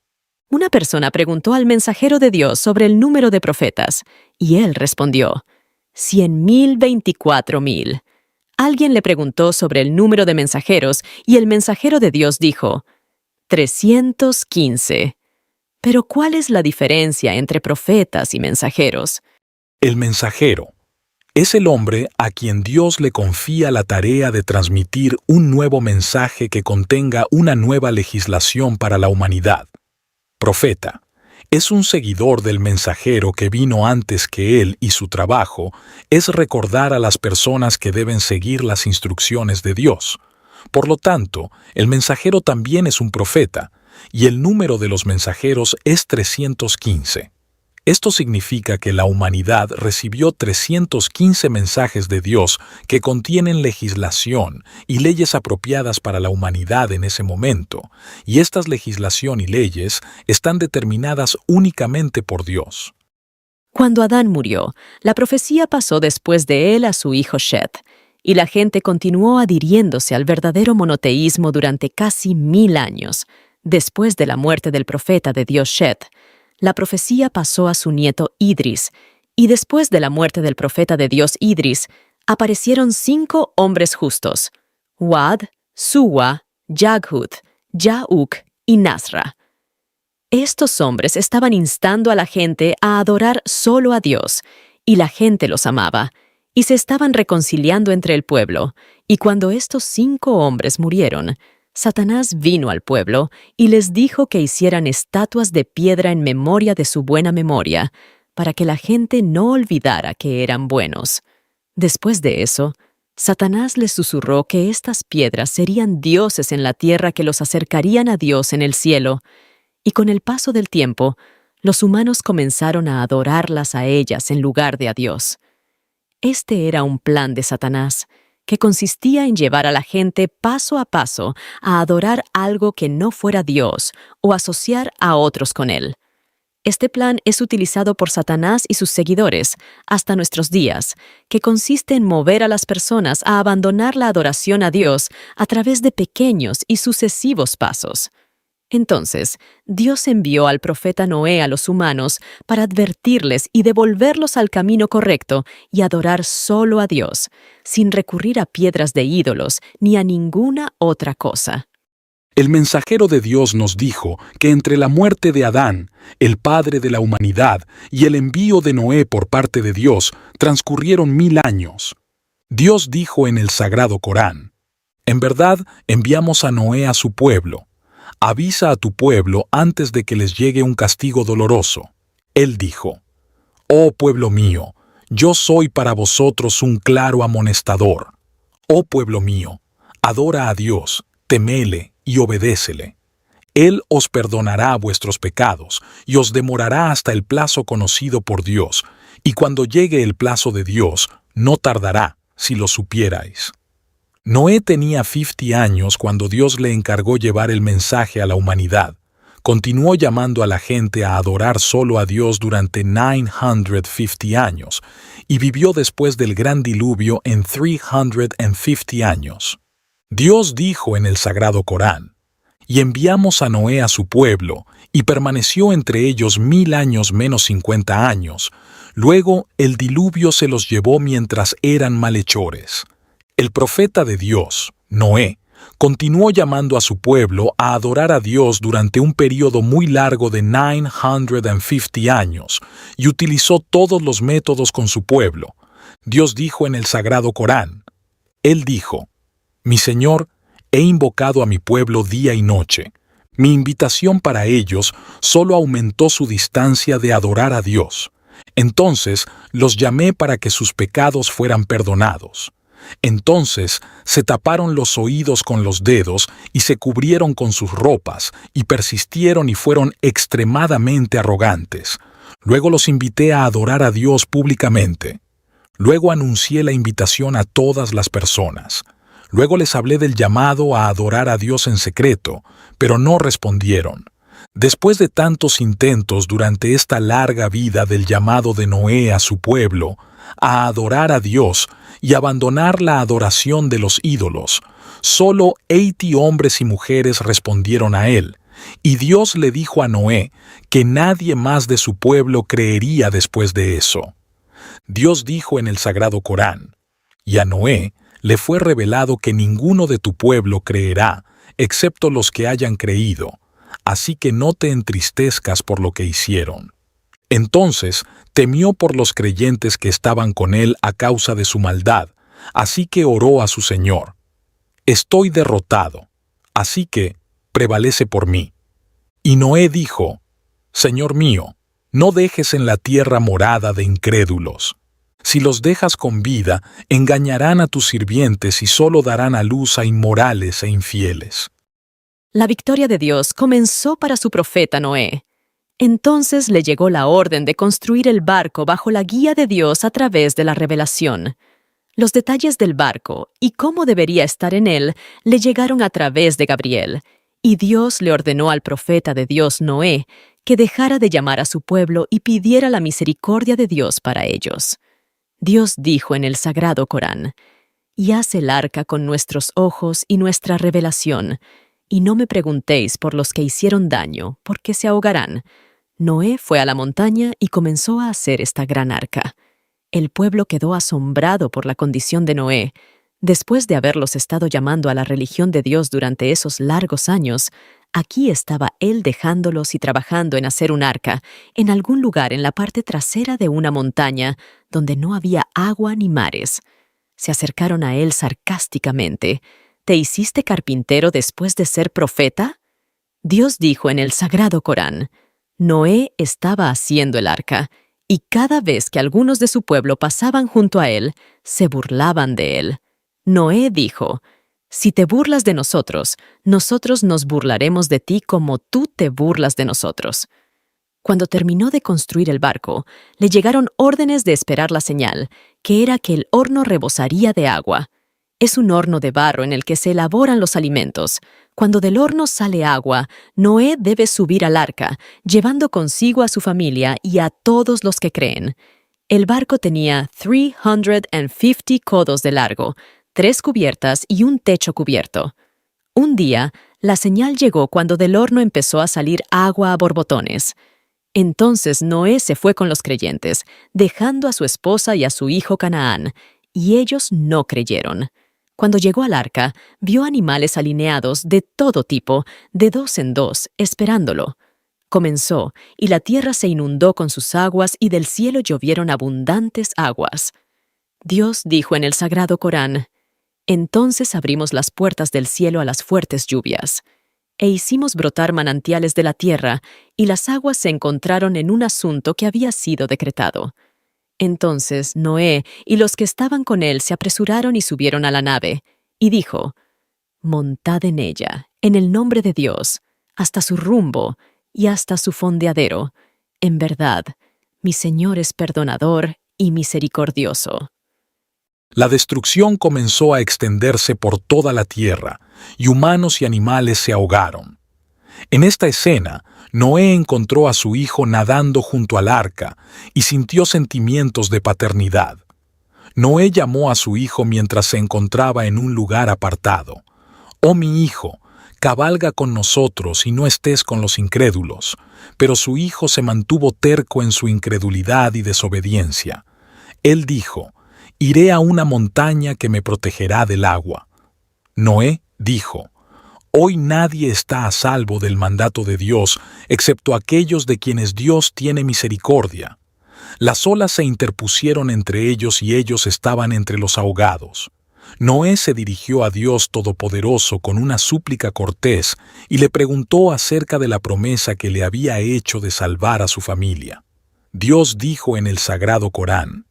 Una persona preguntó al mensajero de Dios sobre el número de profetas, y él respondió: 100,000, 24,000. Alguien le preguntó sobre el número de mensajeros, y el mensajero de Dios dijo: 315. Pero ¿cuál es la diferencia entre profetas y mensajeros? El mensajero es el hombre a quien Dios le confía la tarea de transmitir un nuevo mensaje que contenga una nueva legislación para la humanidad. Profeta es un seguidor del mensajero que vino antes que él, y su trabajo es recordar a las personas que deben seguir las instrucciones de Dios. Por lo tanto, el mensajero también es un profeta, y el número de los mensajeros es 315. Esto significa que la humanidad recibió 315 mensajes de Dios que contienen legislación y leyes apropiadas para la humanidad en ese momento, y estas legislación y leyes están determinadas únicamente por Dios. Cuando Adán murió, la profecía pasó después de él a su hijo Shet, y la gente continuó adhiriéndose al verdadero monoteísmo durante casi 1000 años. Después de la muerte del profeta de Dios Shet, la profecía pasó a su nieto Idris, y después de la muerte del profeta de Dios Idris, aparecieron 5 hombres justos: Wad, Suwa, Jaghud, Ja'uk y Nasra. Estos hombres estaban instando a la gente a adorar solo a Dios, y la gente los amaba, y se estaban reconciliando entre el pueblo, y cuando estos 5 hombres murieron, Satanás vino al pueblo y les dijo que hicieran estatuas de piedra en memoria de su buena memoria, para que la gente no olvidara que eran buenos. Después de eso, Satanás les susurró que estas piedras serían dioses en la tierra que los acercarían a Dios en el cielo, y con el paso del tiempo, los humanos comenzaron a adorarlas a ellas en lugar de a Dios. Este era un plan de Satanás, que consistía en llevar a la gente paso a paso a adorar algo que no fuera Dios o asociar a otros con él. Este plan es utilizado por Satanás y sus seguidores hasta nuestros días, que consiste en mover a las personas a abandonar la adoración a Dios a través de pequeños y sucesivos pasos. Entonces, Dios envió al profeta Noé a los humanos para advertirles y devolverlos al camino correcto y adorar solo a Dios, sin recurrir a piedras de ídolos ni a ninguna otra cosa. El mensajero de Dios nos dijo que entre la muerte de Adán, el padre de la humanidad, y el envío de Noé por parte de Dios, transcurrieron 1000 años. Dios dijo en el Sagrado Corán: «En verdad, enviamos a Noé a su pueblo. Avisa a tu pueblo antes de que les llegue un castigo doloroso». Él dijo: «Oh pueblo mío, yo soy para vosotros un claro amonestador. Oh pueblo mío, adora a Dios, temele y obedécele. Él os perdonará vuestros pecados y os demorará hasta el plazo conocido por Dios, y cuando llegue el plazo de Dios, no tardará, si lo supierais». Noé tenía 50 años cuando Dios le encargó llevar el mensaje a la humanidad. continuó llamando a la gente a adorar solo a Dios durante 950 años y vivió después del gran diluvio en 350 años. Dios dijo en el Sagrado Corán: «Y enviamos a Noé a su pueblo, y permaneció entre ellos 1000 años menos 50 años. Luego el diluvio se los llevó mientras eran malhechores». El profeta de Dios, Noé, continuó llamando a su pueblo a adorar a Dios durante un período muy largo de 950 años y utilizó todos los métodos con su pueblo. Dios dijo en el Sagrado Corán: Él dijo: «Mi Señor, he invocado a mi pueblo día y noche. Mi invitación para ellos solo aumentó su distancia de adorar a Dios. Entonces los llamé para que sus pecados fueran perdonados. Entonces se taparon los oídos con los dedos y se cubrieron con sus ropas, y persistieron y fueron extremadamente arrogantes. Luego los invité a adorar a Dios públicamente. Luego anuncié la invitación a todas las personas. Luego les hablé del llamado a adorar a Dios en secreto, pero no respondieron. Después de tantos intentos durante esta larga vida del llamado de Noé a su pueblo, a adorar a Dios y abandonar la adoración de los ídolos, solo 80 hombres y mujeres respondieron a él, y Dios le dijo a Noé que nadie más de su pueblo creería después de eso. Dios dijo en el Sagrado Corán: «Y a Noé le fue revelado que ninguno de tu pueblo creerá, excepto los que hayan creído, así que no te entristezcas por lo que hicieron». Entonces temió por los creyentes que estaban con él a causa de su maldad, así que oró a su Señor: «Estoy derrotado, así que prevalece por mí». Y Noé dijo: «Señor mío, no dejes en la tierra morada de incrédulos. Si los dejas con vida, engañarán a tus sirvientes y solo darán a luz a inmorales e infieles». La victoria de Dios comenzó para su profeta Noé. Entonces le llegó la orden de construir el barco bajo la guía de Dios a través de la revelación. Los detalles del barco y cómo debería estar en él le llegaron a través de Gabriel, y Dios le ordenó al profeta de Dios Noé que dejara de llamar a su pueblo y pidiera la misericordia de Dios para ellos. Dios dijo en el Sagrado Corán: «Y haz el arca con nuestros ojos y nuestra revelación, y no me preguntéis por los que hicieron daño, porque se ahogarán». Noé fue a la montaña y comenzó a hacer esta gran arca. El pueblo quedó asombrado por la condición de Noé. Después de haberlos estado llamando a la religión de Dios durante esos largos años, aquí estaba él dejándolos y trabajando en hacer un arca, en algún lugar en la parte trasera de una montaña, donde no había agua ni mares. Se acercaron a él sarcásticamente: «¿Te hiciste carpintero después de ser profeta?». Dios dijo en el Sagrado Corán: «Noé estaba haciendo el arca, y cada vez que algunos de su pueblo pasaban junto a él, se burlaban de él. Noé dijo: «Si te burlas de nosotros, nosotros nos burlaremos de ti como tú te burlas de nosotros». Cuando terminó de construir el barco, le llegaron órdenes de esperar la señal, que era que el horno rebosaría de agua. Es un horno de barro en el que se elaboran los alimentos. Cuando del horno sale agua, Noé debe subir al arca, llevando consigo a su familia y a todos los que creen. El barco tenía 350 codos de largo, 3 cubiertas y un techo cubierto. Un día, la señal llegó cuando del horno empezó a salir agua a borbotones. Entonces Noé se fue con los creyentes, dejando a su esposa y a su hijo Canaán, y ellos no creyeron. Cuando llegó al arca, vio animales alineados de todo tipo, de 2 en 2, esperándolo. Comenzó, y la tierra se inundó con sus aguas y del cielo llovieron abundantes aguas. Dios dijo en el Sagrado Corán: «Entonces abrimos las puertas del cielo a las fuertes lluvias, e hicimos brotar manantiales de la tierra, y las aguas se encontraron en un asunto que había sido decretado». Entonces Noé y los que estaban con él se apresuraron y subieron a la nave, y dijo: «Montad en ella, en el nombre de Dios, hasta su rumbo y hasta su fondeadero. En verdad, mi Señor es perdonador y misericordioso». La destrucción comenzó a extenderse por toda la tierra, y humanos y animales se ahogaron. En esta escena, Noé encontró a su hijo nadando junto al arca y sintió sentimientos de paternidad. Noé llamó a su hijo mientras se encontraba en un lugar apartado. «Oh mi hijo, cabalga con nosotros y no estés con los incrédulos». Pero su hijo se mantuvo terco en su incredulidad y desobediencia. Él dijo: «Iré a una montaña que me protegerá del agua». Noé dijo: «Hoy nadie está a salvo del mandato de Dios, excepto aquellos de quienes Dios tiene misericordia». Las olas se interpusieron entre ellos y ellos estaban entre los ahogados. Noé se dirigió a Dios Todopoderoso con una súplica cortés y le preguntó acerca de la promesa que le había hecho de salvar a su familia. Dios dijo en el Sagrado Corán: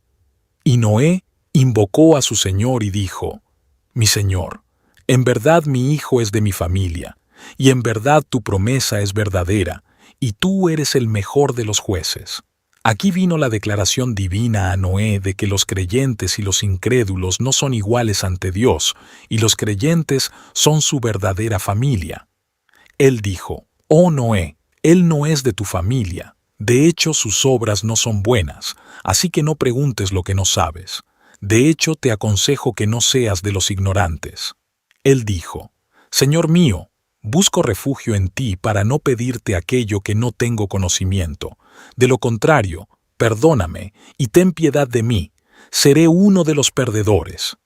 «Y Noé invocó a su Señor y dijo: Mi Señor, en verdad mi hijo es de mi familia, y en verdad tu promesa es verdadera, y tú eres el mejor de los jueces». Aquí vino la declaración divina a Noé de que los creyentes y los incrédulos no son iguales ante Dios, y los creyentes son su verdadera familia. Él dijo: «Oh Noé, él no es de tu familia. De hecho, sus obras no son buenas, así que no preguntes lo que no sabes. De hecho, te aconsejo que no seas de los ignorantes». Él dijo: «Señor mío, busco refugio en ti para no pedirte aquello que no tengo conocimiento. De lo contrario, perdóname y ten piedad de mí. Seré uno de los perdedores».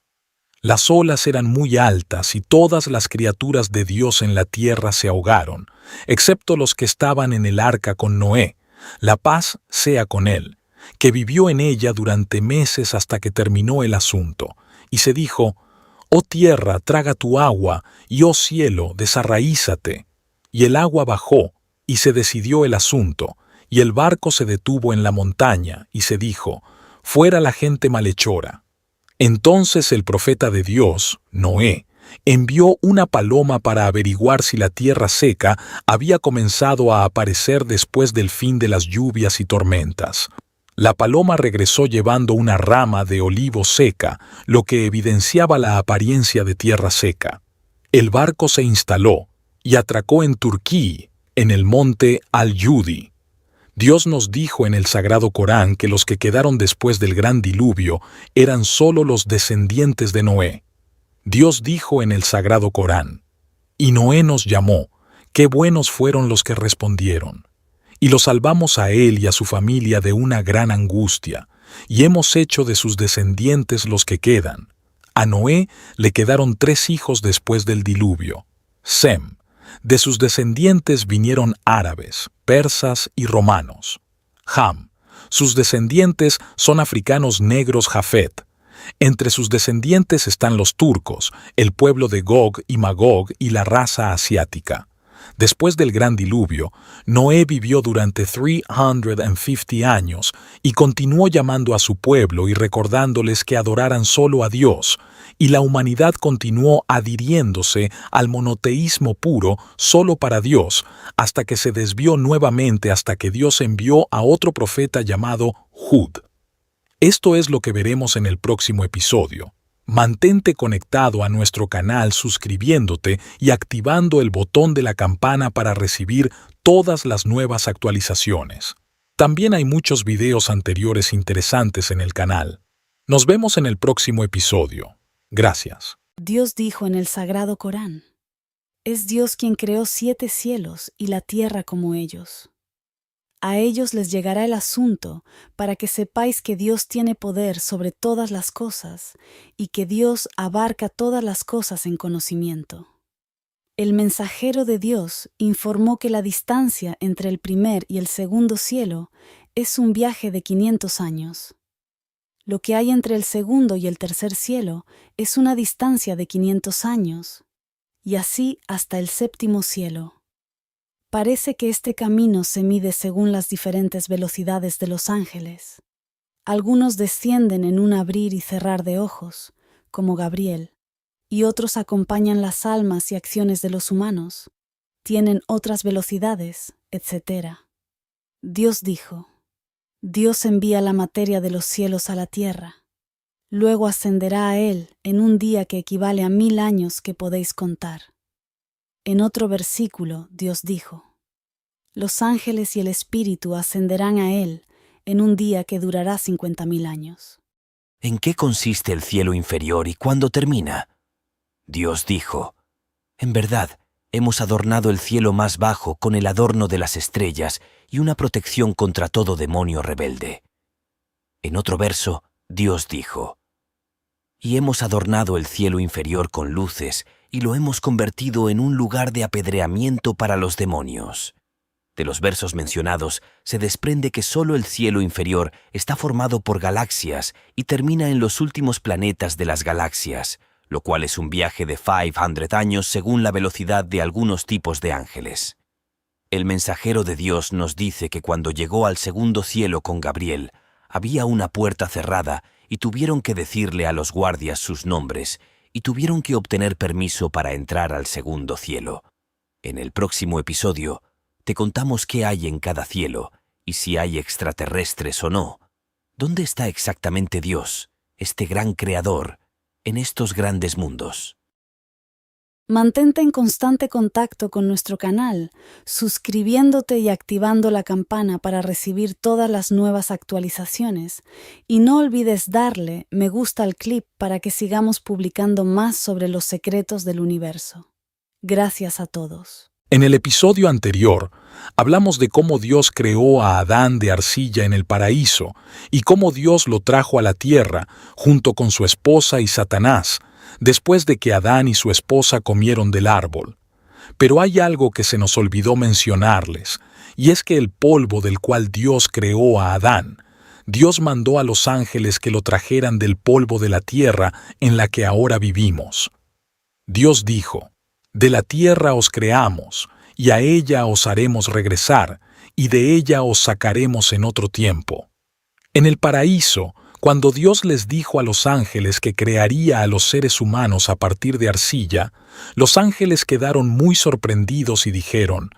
Las olas eran muy altas y todas las criaturas de Dios en la tierra se ahogaron, excepto los que estaban en el arca con Noé. La paz sea con él, que vivió en ella durante meses hasta que terminó el asunto. Y se dijo: «Oh tierra, traga tu agua, y oh cielo, desarraízate». Y el agua bajó, y se decidió el asunto, y el barco se detuvo en la montaña, y se dijo: «Fuera la gente malhechora». Entonces el profeta de Dios, Noé, envió una paloma para averiguar si la tierra seca había comenzado a aparecer después del fin de las lluvias y tormentas. La paloma regresó llevando una rama de olivo seca, lo que evidenciaba la apariencia de tierra seca. El barco se instaló y atracó en Turquía, en el monte Al-Yudi. Dios nos dijo en el Sagrado Corán que los que quedaron después del gran diluvio eran solo los descendientes de Noé. Dios dijo en el Sagrado Corán: «Y Noé nos llamó, qué buenos fueron los que respondieron. Y lo salvamos a él y a su familia de una gran angustia, y hemos hecho de sus descendientes los que quedan». A Noé le quedaron 3 hijos después del diluvio: Sem. De sus descendientes vinieron árabes, persas y romanos. Ham. Sus descendientes son africanos negros Jafet. Entre sus descendientes están los turcos, el pueblo de Gog y Magog y la raza asiática. Después del gran diluvio, Noé vivió durante 350 años y continuó llamando a su pueblo y recordándoles que adoraran solo a Dios, y la humanidad continuó adhiriéndose al monoteísmo puro solo para Dios, hasta que se desvió nuevamente hasta que Dios envió a otro profeta llamado Hud. Esto es lo que veremos en el próximo episodio. Mantente conectado a nuestro canal suscribiéndote y activando el botón de la campana para recibir todas las nuevas actualizaciones. También hay muchos videos anteriores interesantes en el canal. Nos vemos en el próximo episodio. Gracias. Dios dijo en el Sagrado Corán: «Es Dios quien creó 7 cielos y la tierra como ellos. A ellos les llegará el asunto para que sepáis que Dios tiene poder sobre todas las cosas y que Dios abarca todas las cosas en conocimiento». El mensajero de Dios informó que la distancia entre el primer y el segundo cielo es un viaje de 500 años. Lo que hay entre el segundo y el tercer cielo es una distancia de 500 años, y así hasta el séptimo cielo. Parece que este camino se mide según las diferentes velocidades de los ángeles. Algunos descienden en un abrir y cerrar de ojos, como Gabriel, y otros acompañan las almas y acciones de los humanos. Tienen otras velocidades, etc. Dios dijo: «Dios envía la materia de los cielos a la tierra. Luego ascenderá a él en un día que equivale a 1000 años que podéis contar. en otro versículo, Dios dijo: Los ángeles y el Espíritu ascenderán a él en un día que durará 50.000 años. ¿En qué consiste el cielo inferior y cuándo termina? Dios dijo: En verdad, hemos adornado el cielo más bajo con el adorno de las estrellas y una protección contra todo demonio rebelde. En otro verso, Dios dijo: Y hemos adornado el cielo inferior con luces y lo hemos convertido en un lugar de apedreamiento para los demonios. De los versos mencionados se desprende que solo el cielo inferior está formado por galaxias y termina en los últimos planetas de las galaxias, lo cual es un viaje de 500 años según la velocidad de algunos tipos de ángeles. El mensajero de Dios nos dice que cuando llegó al segundo cielo con Gabriel, había una puerta cerrada y tuvieron que decirle a los guardias sus nombres y tuvieron que obtener permiso para entrar al segundo cielo. En el próximo episodio, te contamos qué hay en cada cielo y si hay extraterrestres o no. ¿Dónde está exactamente Dios, este gran creador, en estos grandes mundos? Mantente en constante contacto con nuestro canal, suscribiéndote y activando la campana para recibir todas las nuevas actualizaciones. Y no olvides darle me gusta al clip para que sigamos publicando más sobre los secretos del universo. Gracias a todos. En el episodio anterior, hablamos de cómo Dios creó a Adán de arcilla en el paraíso y cómo Dios lo trajo a la tierra junto con su esposa y Satanás, después de que Adán y su esposa comieron del árbol. Pero hay algo que se nos olvidó mencionarles, y es que el polvo del cual Dios creó a Adán, Dios mandó a los ángeles que lo trajeran del polvo de la tierra en la que ahora vivimos. Dios dijo: De la tierra os creamos, y a ella os haremos regresar, y de ella os sacaremos en otro tiempo. En el paraíso, cuando Dios les dijo a los ángeles que crearía a los seres humanos a partir de arcilla, los ángeles quedaron muy sorprendidos y dijeron: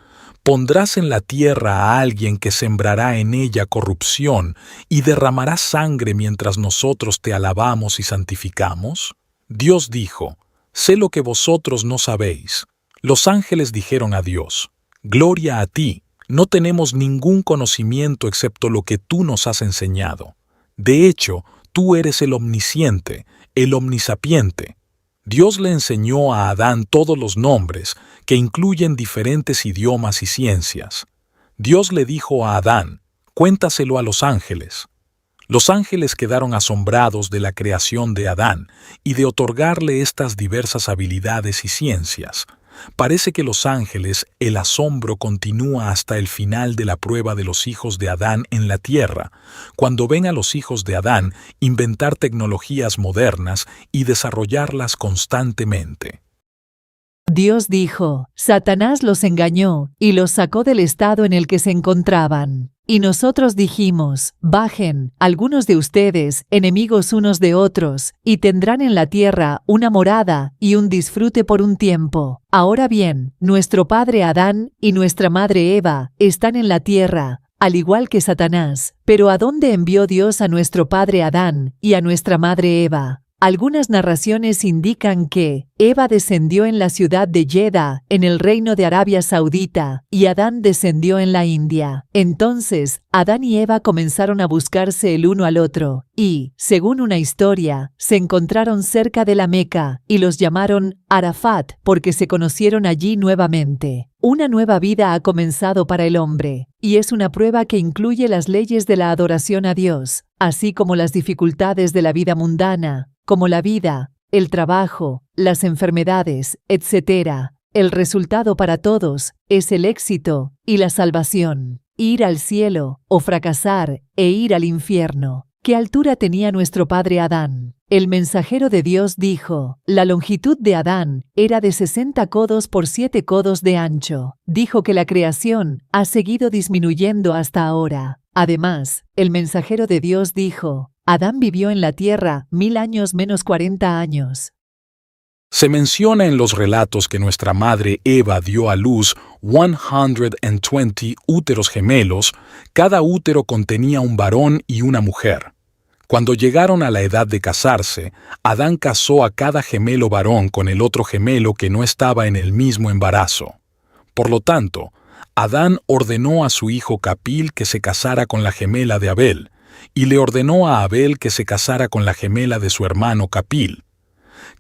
¿Pondrás en la tierra a alguien que sembrará en ella corrupción y derramará sangre mientras nosotros te alabamos y santificamos? Dios dijo: Sé lo que vosotros no sabéis. Los ángeles dijeron a Dios: Gloria a ti, no tenemos ningún conocimiento excepto lo que tú nos has enseñado. De hecho, tú eres el omnisciente, el omnisapiente. Dios le enseñó a Adán todos los nombres, que incluyen diferentes idiomas y ciencias. Dios le dijo a Adán: Cuéntaselo a los ángeles. Los ángeles quedaron asombrados de la creación de Adán y de otorgarle estas diversas habilidades y ciencias. Parece que los ángeles, el asombro continúa hasta el final de la prueba de los hijos de Adán en la tierra, cuando ven a los hijos de Adán inventar tecnologías modernas y desarrollarlas constantemente. Dios dijo: Satanás los engañó y los sacó del estado en el que se encontraban. Y nosotros dijimos: Bajen, algunos de ustedes, enemigos unos de otros, y tendrán en la tierra una morada y un disfrute por un tiempo. Ahora bien, nuestro padre Adán y nuestra madre Eva están en la tierra, al igual que Satanás. Pero ¿a dónde envió Dios a nuestro padre Adán y a nuestra madre Eva? Algunas narraciones indican que Eva descendió en la ciudad de Jeddah, en el reino de Arabia Saudita, y Adán descendió en la India. Entonces, Adán y Eva comenzaron a buscarse el uno al otro, y, según una historia, se encontraron cerca de la Meca, y los llamaron Arafat porque se conocieron allí nuevamente. Una nueva vida ha comenzado para el hombre, y es una prueba que incluye las leyes de la adoración a Dios, así como las dificultades de la vida mundana, como la vida, el trabajo, las enfermedades, etc. El resultado para todos es el éxito y la salvación, ir al cielo o fracasar e ir al infierno. ¿Qué altura tenía nuestro padre Adán? El mensajero de Dios dijo: la longitud de Adán era de 60 codos por 7 codos de ancho. Dijo que la creación ha seguido disminuyendo hasta ahora. Además, el mensajero de Dios dijo: Adán vivió en la tierra 1000 años menos 40 años. Se menciona en los relatos que nuestra madre Eva dio a luz 120 úteros gemelos, cada útero contenía un varón y una mujer. Cuando llegaron a la edad de casarse, Adán casó a cada gemelo varón con el otro gemelo que no estaba en el mismo embarazo. Por lo tanto, Adán ordenó a su hijo Capil que se casara con la gemela de Abel, y le ordenó a Abel que se casara con la gemela de su hermano Capil.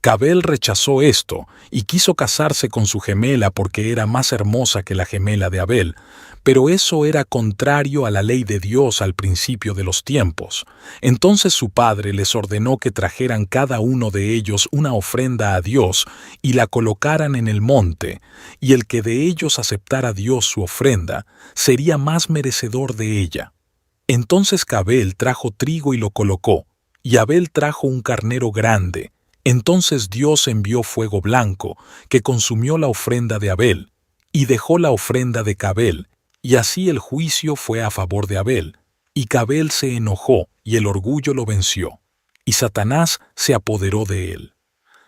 Abel rechazó esto y quiso casarse con su gemela porque era más hermosa que la gemela de Abel, pero eso era contrario a la ley de Dios al principio de los tiempos. Entonces su padre les ordenó que trajeran cada uno de ellos una ofrenda a Dios y la colocaran en el monte, y el que de ellos aceptara a Dios su ofrenda sería más merecedor de ella. Entonces Abel trajo trigo y lo colocó, y Abel trajo un carnero grande. Entonces Dios envió fuego blanco, que consumió la ofrenda de Abel, y dejó la ofrenda de Abel, y así el juicio fue a favor de Abel, y Abel se enojó, y el orgullo lo venció, y Satanás se apoderó de él.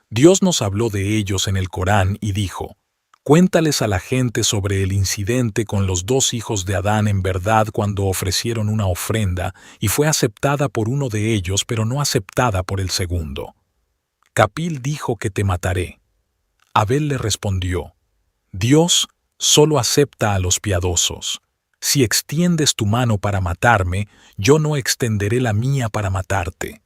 Dios nos habló de ellos en el Corán y dijo: Cuéntales a la gente sobre el incidente con los dos hijos de Adán en verdad cuando ofrecieron una ofrenda y fue aceptada por uno de ellos pero no aceptada por el segundo. Capil dijo que te mataré. Abel le respondió: Dios solo acepta a los piadosos. Si extiendes tu mano para matarme, yo no extenderé la mía para matarte.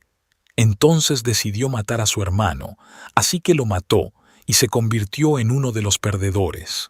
Entonces decidió matar a su hermano, así que lo mató y se convirtió en uno de los perdedores.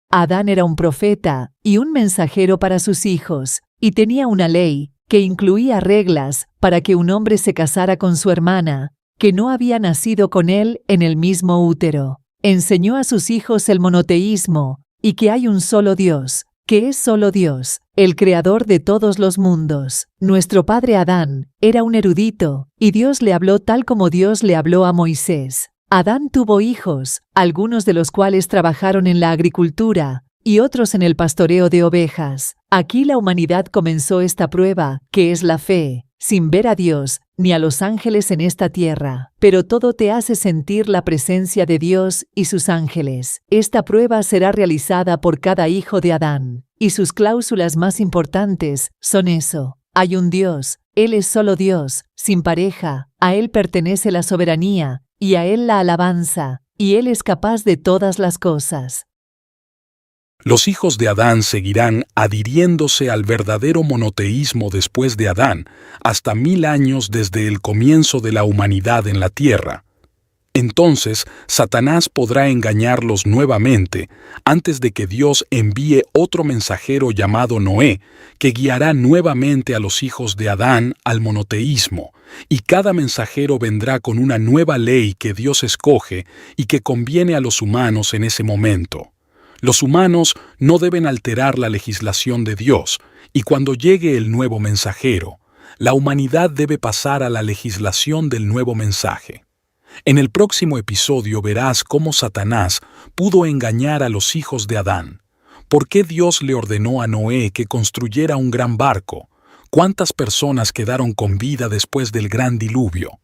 Adán era un profeta y un mensajero para sus hijos, y tenía una ley que incluía reglas para que un hombre se casara con su hermana, que no había nacido con él en el mismo útero. Enseñó a sus hijos el monoteísmo y que hay un solo Dios, que es solo Dios, el creador de todos los mundos. Nuestro padre Adán era un erudito y Dios le habló tal como Dios le habló a Moisés. Adán tuvo hijos, algunos de los cuales trabajaron en la agricultura y otros en el pastoreo de ovejas. Aquí la humanidad comenzó esta prueba, que es la fe, sin ver a Dios ni a los ángeles en esta tierra, pero todo te hace sentir la presencia de Dios y sus ángeles. Esta prueba será realizada por cada hijo de Adán, y sus cláusulas más importantes son eso: hay un Dios, Él es solo Dios, sin pareja, a Él pertenece la soberanía, y a Él la alabanza, y Él es capaz de todas las cosas. Los hijos de Adán seguirán adhiriéndose al verdadero monoteísmo después de Adán, hasta 1000 años desde el comienzo de la humanidad en la tierra. Entonces, Satanás podrá engañarlos nuevamente antes de que Dios envíe otro mensajero llamado Noé, que guiará nuevamente a los hijos de Adán al monoteísmo, y cada mensajero vendrá con una nueva ley que Dios escoge y que conviene a los humanos en ese momento. Los humanos no deben alterar la legislación de Dios, y cuando llegue el nuevo mensajero, la humanidad debe pasar a la legislación del nuevo mensaje. En el próximo episodio verás cómo Satanás pudo engañar a los hijos de Adán. ¿Por qué Dios le ordenó a Noé que construyera un gran barco? ¿Cuántas personas quedaron con vida después del gran diluvio?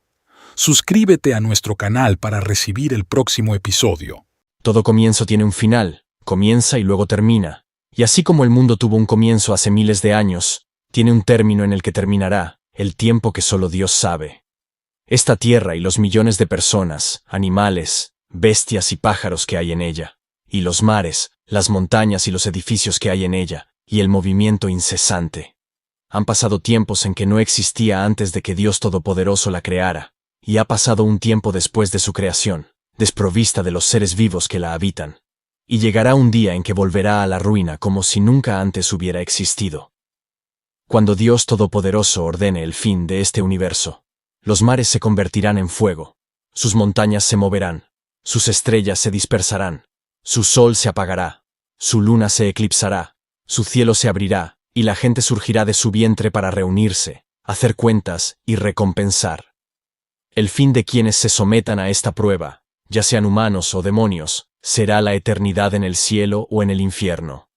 Suscríbete a nuestro canal para recibir el próximo episodio. Todo comienzo tiene un final. Comienza y luego termina. Y así como el mundo tuvo un comienzo hace miles de años, tiene un término en el que terminará, el tiempo que solo Dios sabe. Esta tierra y los millones de personas, animales, bestias y pájaros que hay en ella, y los mares, las montañas y los edificios que hay en ella, y el movimiento incesante. Han pasado tiempos en que no existía antes de que Dios Todopoderoso la creara, y ha pasado un tiempo después de su creación, desprovista de los seres vivos que la habitan. Y llegará un día en que volverá a la ruina como si nunca antes hubiera existido. Cuando Dios Todopoderoso ordene el fin de este universo, los mares se convertirán en fuego, sus montañas se moverán, sus estrellas se dispersarán, su sol se apagará, su luna se eclipsará, su cielo se abrirá, y la gente surgirá de su vientre para reunirse, hacer cuentas y recompensar. El fin de quienes se sometan a esta prueba, ya sean humanos o demonios, será la eternidad en el cielo o en el infierno.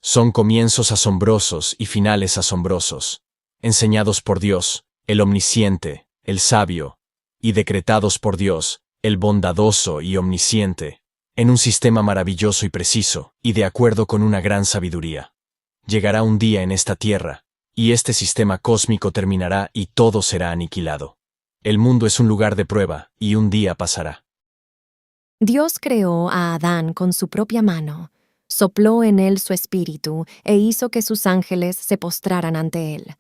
Son comienzos asombrosos y finales asombrosos, enseñados por Dios, el omnisciente, el sabio, y decretados por Dios, el bondadoso y omnisciente, en un sistema maravilloso y preciso, y de acuerdo con una gran sabiduría. Llegará un día en esta tierra, y este sistema cósmico terminará y todo será aniquilado. El mundo es un lugar de prueba, y un día pasará. Dios creó a Adán con su propia mano, sopló en él su espíritu e hizo que sus ángeles se postraran ante él.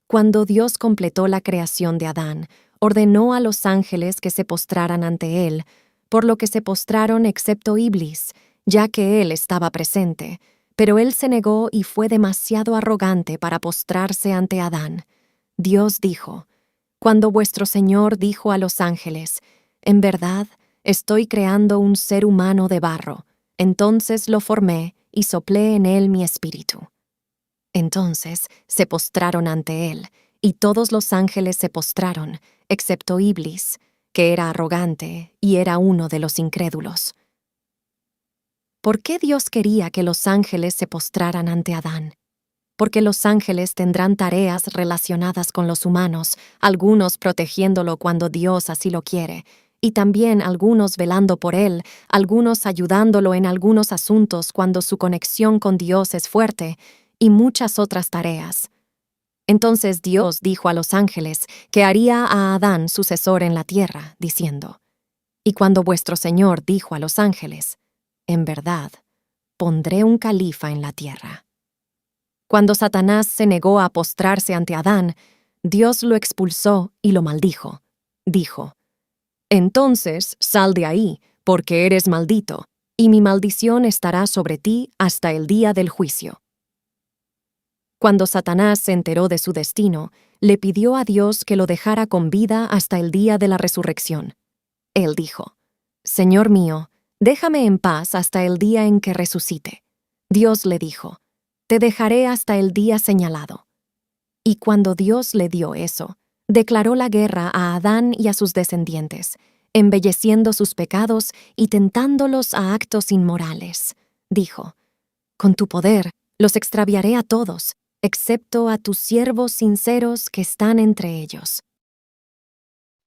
Cuando Dios completó la creación de Adán, ordenó a los ángeles que se postraran ante él, por lo que se postraron excepto Iblis, ya que él estaba presente, pero él se negó y fue demasiado arrogante para postrarse ante Adán. Dios dijo: Cuando vuestro Señor dijo a los ángeles: En verdad, estoy creando un ser humano de barro, entonces lo formé y soplé en él mi espíritu. Entonces se postraron ante él, y todos los ángeles se postraron, excepto Iblis, que era arrogante y era uno de los incrédulos. ¿Por qué Dios quería que los ángeles se postraran ante Adán? Porque los ángeles tendrán tareas relacionadas con los humanos, algunos protegiéndolo cuando Dios así lo quiere, y también algunos velando por él, algunos ayudándolo en algunos asuntos cuando su conexión con Dios es fuerte, y muchas otras tareas. Entonces Dios dijo a los ángeles que haría a Adán sucesor en la tierra, diciendo: Y cuando vuestro Señor dijo a los ángeles: En verdad, pondré un califa en la tierra. Cuando Satanás se negó a postrarse ante Adán, Dios lo expulsó y lo maldijo. Dijo: Entonces sal de ahí, porque eres maldito, y mi maldición estará sobre ti hasta el día del juicio. Cuando Satanás se enteró de su destino, le pidió a Dios que lo dejara con vida hasta el día de la resurrección. Él dijo: Señor mío, déjame en paz hasta el día en que resucite. Dios le dijo: Te dejaré hasta el día señalado. Y cuando Dios le dio eso, declaró la guerra a Adán y a sus descendientes, embelleciendo sus pecados y tentándolos a actos inmorales. Dijo: Con tu poder los extraviaré a todos, excepto a tus siervos sinceros que están entre ellos.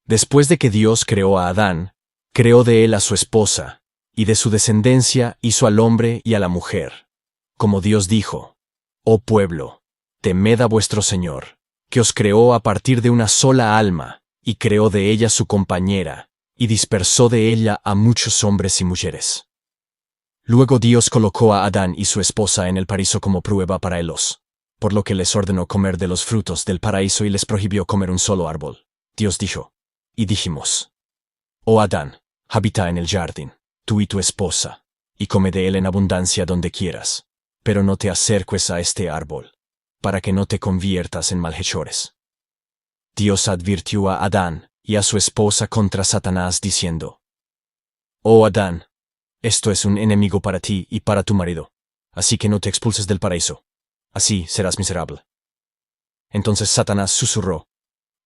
Después de que Dios creó a Adán, creó de él a su esposa, y de su descendencia hizo al hombre y a la mujer. Como Dios dijo: Oh pueblo, temed a vuestro Señor, que os creó a partir de una sola alma, y creó de ella su compañera, y dispersó de ella a muchos hombres y mujeres. Luego Dios colocó a Adán y su esposa en el paraíso como prueba para ellos, por lo que les ordenó comer de los frutos del paraíso y les prohibió comer un solo árbol. Dios dijo: Y dijimos: Oh Adán, habita en el jardín, tú y tu esposa, y come de él en abundancia donde quieras, pero no te acerques a este árbol, para que no te conviertas en malhechores. Dios advirtió a Adán y a su esposa contra Satanás diciendo: Oh Adán, esto es un enemigo para ti y para tu marido, así que no te expulses del paraíso. Así serás miserable. Entonces Satanás susurró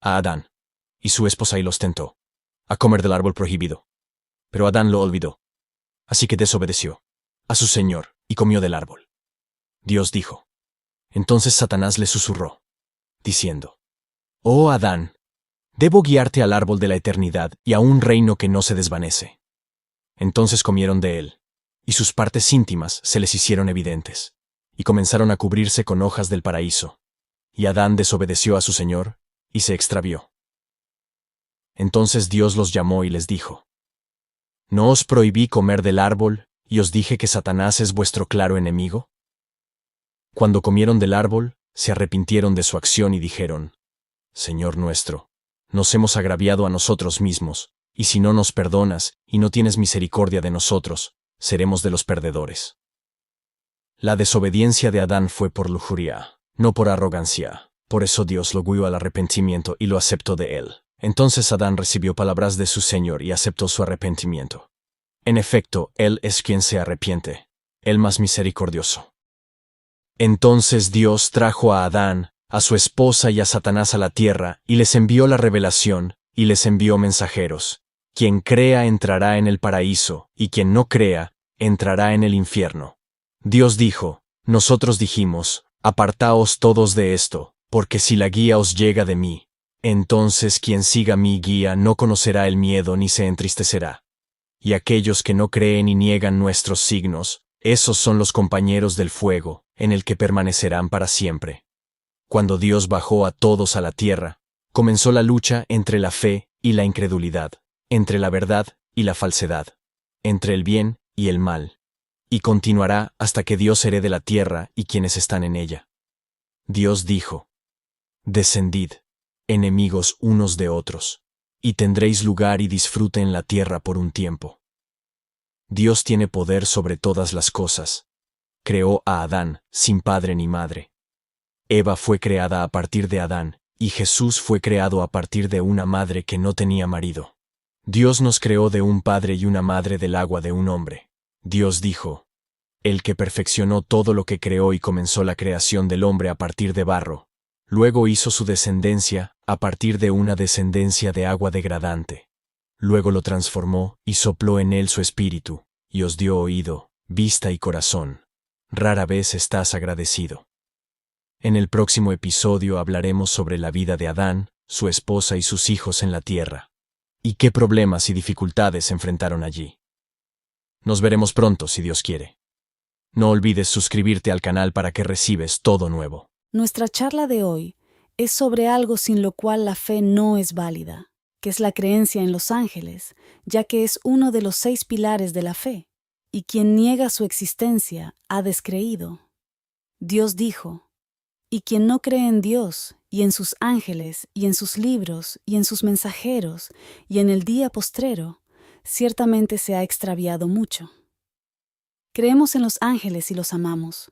a Adán y su esposa y los tentó a comer del árbol prohibido. Pero Adán lo olvidó, así que desobedeció a su Señor y comió del árbol. Dios dijo. Entonces Satanás le susurró, diciendo: Oh Adán, debo guiarte al árbol de la eternidad y a un reino que no se desvanece. Entonces comieron de él, y sus partes íntimas se les hicieron evidentes, y comenzaron a cubrirse con hojas del paraíso. Y Adán desobedeció a su Señor, y se extravió. Entonces Dios los llamó y les dijo: ¿No os prohibí comer del árbol, y os dije que Satanás es vuestro claro enemigo? Cuando comieron del árbol, se arrepintieron de su acción y dijeron: Señor nuestro, nos hemos agraviado a nosotros mismos, y si no nos perdonas y no tienes misericordia de nosotros, seremos de los perdedores. La desobediencia de Adán fue por lujuria, no por arrogancia. Por eso Dios lo guió al arrepentimiento y lo aceptó de él. Entonces Adán recibió palabras de su Señor y aceptó su arrepentimiento. En efecto, Él es quien se arrepiente, el más misericordioso. Entonces Dios trajo a Adán, a su esposa y a Satanás a la tierra, y les envió la revelación, y les envió mensajeros. Quien crea entrará en el paraíso, y quien no crea, entrará en el infierno. Dios dijo: Nosotros dijimos: Apartaos todos de esto, porque si la guía os llega de mí, entonces quien siga mi guía no conocerá el miedo ni se entristecerá. Y aquellos que no creen y niegan nuestros signos, esos son los compañeros del fuego, en el que permanecerán para siempre. Cuando Dios bajó a todos a la tierra, comenzó la lucha entre la fe y la incredulidad, entre la verdad y la falsedad, entre el bien y el mal, y continuará hasta que Dios herede la tierra y quienes están en ella. Dios dijo: Descendid, enemigos unos de otros, y tendréis lugar y disfrute en la tierra por un tiempo. Dios tiene poder sobre todas las cosas. Creó a Adán sin padre ni madre. Eva fue creada a partir de Adán, y Jesús fue creado a partir de una madre que no tenía marido. Dios nos creó de un padre y una madre del agua de un hombre. Dios dijo: El que perfeccionó todo lo que creó y comenzó la creación del hombre a partir de barro, luego hizo su descendencia a partir de una descendencia de agua degradante. Luego lo transformó y sopló en él su espíritu, y os dio oído, vista y corazón. Rara vez estás agradecido. En el próximo episodio hablaremos sobre la vida de Adán, su esposa y sus hijos en la tierra, y qué problemas y dificultades se enfrentaron allí. Nos veremos pronto, si Dios quiere. No olvides suscribirte al canal para que recibes todo nuevo. Nuestra charla de hoy es sobre algo sin lo cual la fe no es válida, que es la creencia en los ángeles, ya que es uno de los 6 pilares de la fe, y quien niega su existencia ha descreído. Dios dijo: y quien no cree en Dios, y en sus ángeles, y en sus libros, y en sus mensajeros, y en el día postrero, ciertamente se ha extraviado mucho. Creemos en los ángeles y los amamos.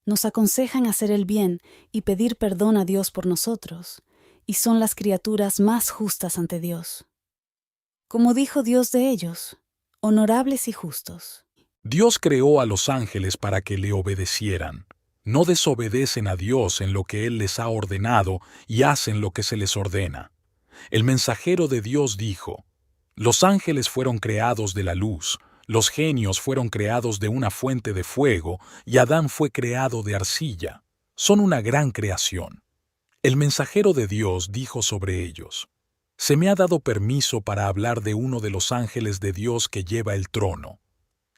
Nos aconsejan hacer el bien y pedir perdón a Dios por nosotros, y son las criaturas más justas ante Dios. Como dijo Dios de ellos, honorables y justos. Dios creó a los ángeles para que le obedecieran. No desobedecen a Dios en lo que Él les ha ordenado y hacen lo que se les ordena. El mensajero de Dios dijo: Los ángeles fueron creados de la luz, los genios fueron creados de una fuente de fuego y Adán fue creado de arcilla. Son una gran creación. El mensajero de Dios dijo sobre ellos: Se me ha dado permiso para hablar de uno de los ángeles de Dios que lleva el trono.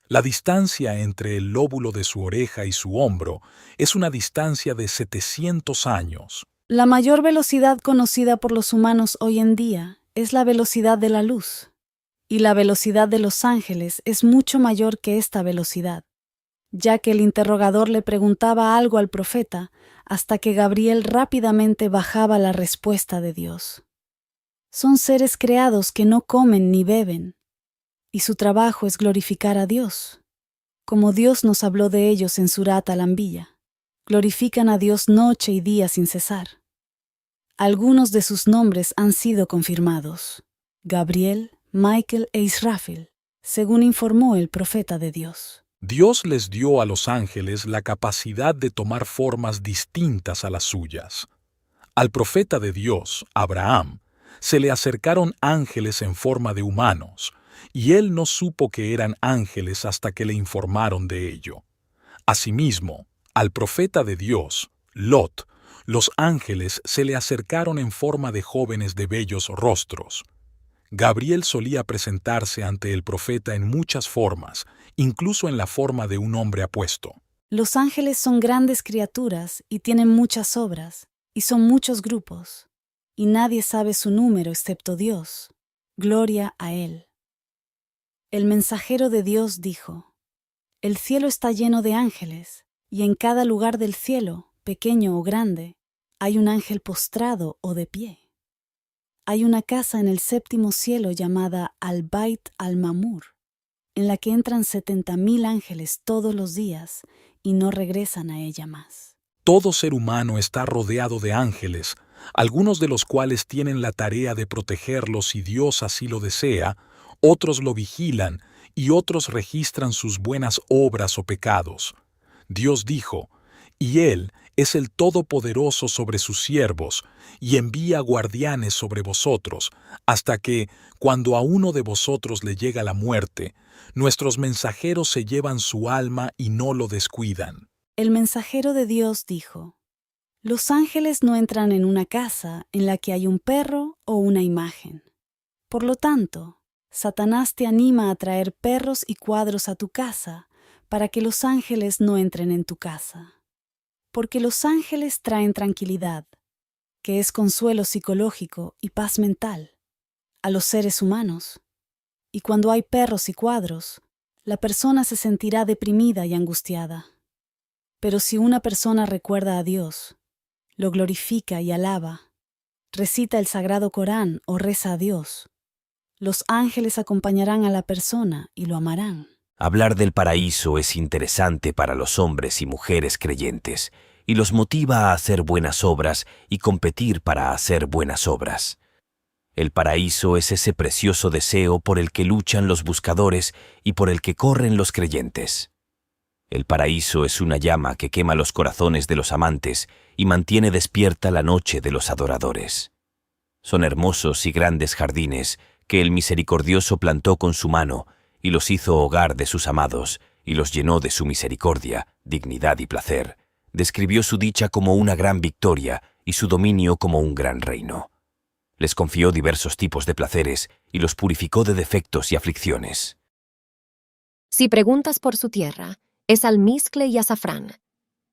La distancia entre el lóbulo de su oreja y su hombro es una distancia de 700 años. La mayor velocidad conocida por los humanos hoy en día es la velocidad de la luz, y la velocidad de los ángeles es mucho mayor que esta velocidad, ya que el interrogador le preguntaba algo al profeta hasta que Gabriel rápidamente bajaba la respuesta de Dios. Son seres creados que no comen ni beben, y su trabajo es glorificar a Dios. Como Dios nos habló de ellos en Surat al-Anbiya, glorifican a Dios noche y día sin cesar. Algunos de sus nombres han sido confirmados: Gabriel, Michael e Israfil, según informó el profeta de Dios. Dios les dio a los ángeles la capacidad de tomar formas distintas a las suyas. Al profeta de Dios, Abraham, se le acercaron ángeles en forma de humanos, y él no supo que eran ángeles hasta que le informaron de ello. Asimismo, al profeta de Dios, Lot, los ángeles se le acercaron en forma de jóvenes de bellos rostros. Gabriel solía presentarse ante el profeta en muchas formas, incluso en la forma de un hombre apuesto. Los ángeles son grandes criaturas y tienen muchas obras, y son muchos grupos, y nadie sabe su número excepto Dios. Gloria a Él. El mensajero de Dios dijo: El cielo está lleno de ángeles, y en cada lugar del cielo, pequeño o grande, hay un ángel postrado o de pie. Hay una casa en el 7º cielo llamada Al-Bait al-Mamur, en la que entran 70,000 ángeles todos los días y no regresan a ella más. Todo ser humano está rodeado de ángeles, algunos de los cuales tienen la tarea de protegerlos si Dios así lo desea, otros lo vigilan y otros registran sus buenas obras o pecados. Dios dijo: y Él es el Todopoderoso sobre sus siervos, y envía guardianes sobre vosotros, hasta que, cuando a uno de vosotros le llega la muerte, nuestros mensajeros se llevan su alma y no lo descuidan. El mensajero de Dios dijo: Los ángeles no entran en una casa en la que hay un perro o una imagen. Por lo tanto, Satanás te anima a traer perros y cuadros a tu casa para que los ángeles no entren en tu casa. Porque los ángeles traen tranquilidad, que es consuelo psicológico y paz mental, a los seres humanos. Y cuando hay perros y cuadros, la persona se sentirá deprimida y angustiada. Pero si una persona recuerda a Dios, lo glorifica y alaba, recita el Sagrado Corán o reza a Dios, los ángeles acompañarán a la persona y lo amarán. Hablar del paraíso es interesante para los hombres y mujeres creyentes y los motiva a hacer buenas obras y competir para hacer buenas obras. El paraíso es ese precioso deseo por el que luchan los buscadores y por el que corren los creyentes. El paraíso es una llama que quema los corazones de los amantes y mantiene despierta la noche de los adoradores. Son hermosos y grandes jardines que el misericordioso plantó con su mano y los hizo hogar de sus amados y los llenó de su misericordia, dignidad y placer. Describió su dicha como una gran victoria y su dominio como un gran reino. Les confió diversos tipos de placeres y los purificó de defectos y aflicciones. Si preguntas por su tierra, es almizcle y azafrán.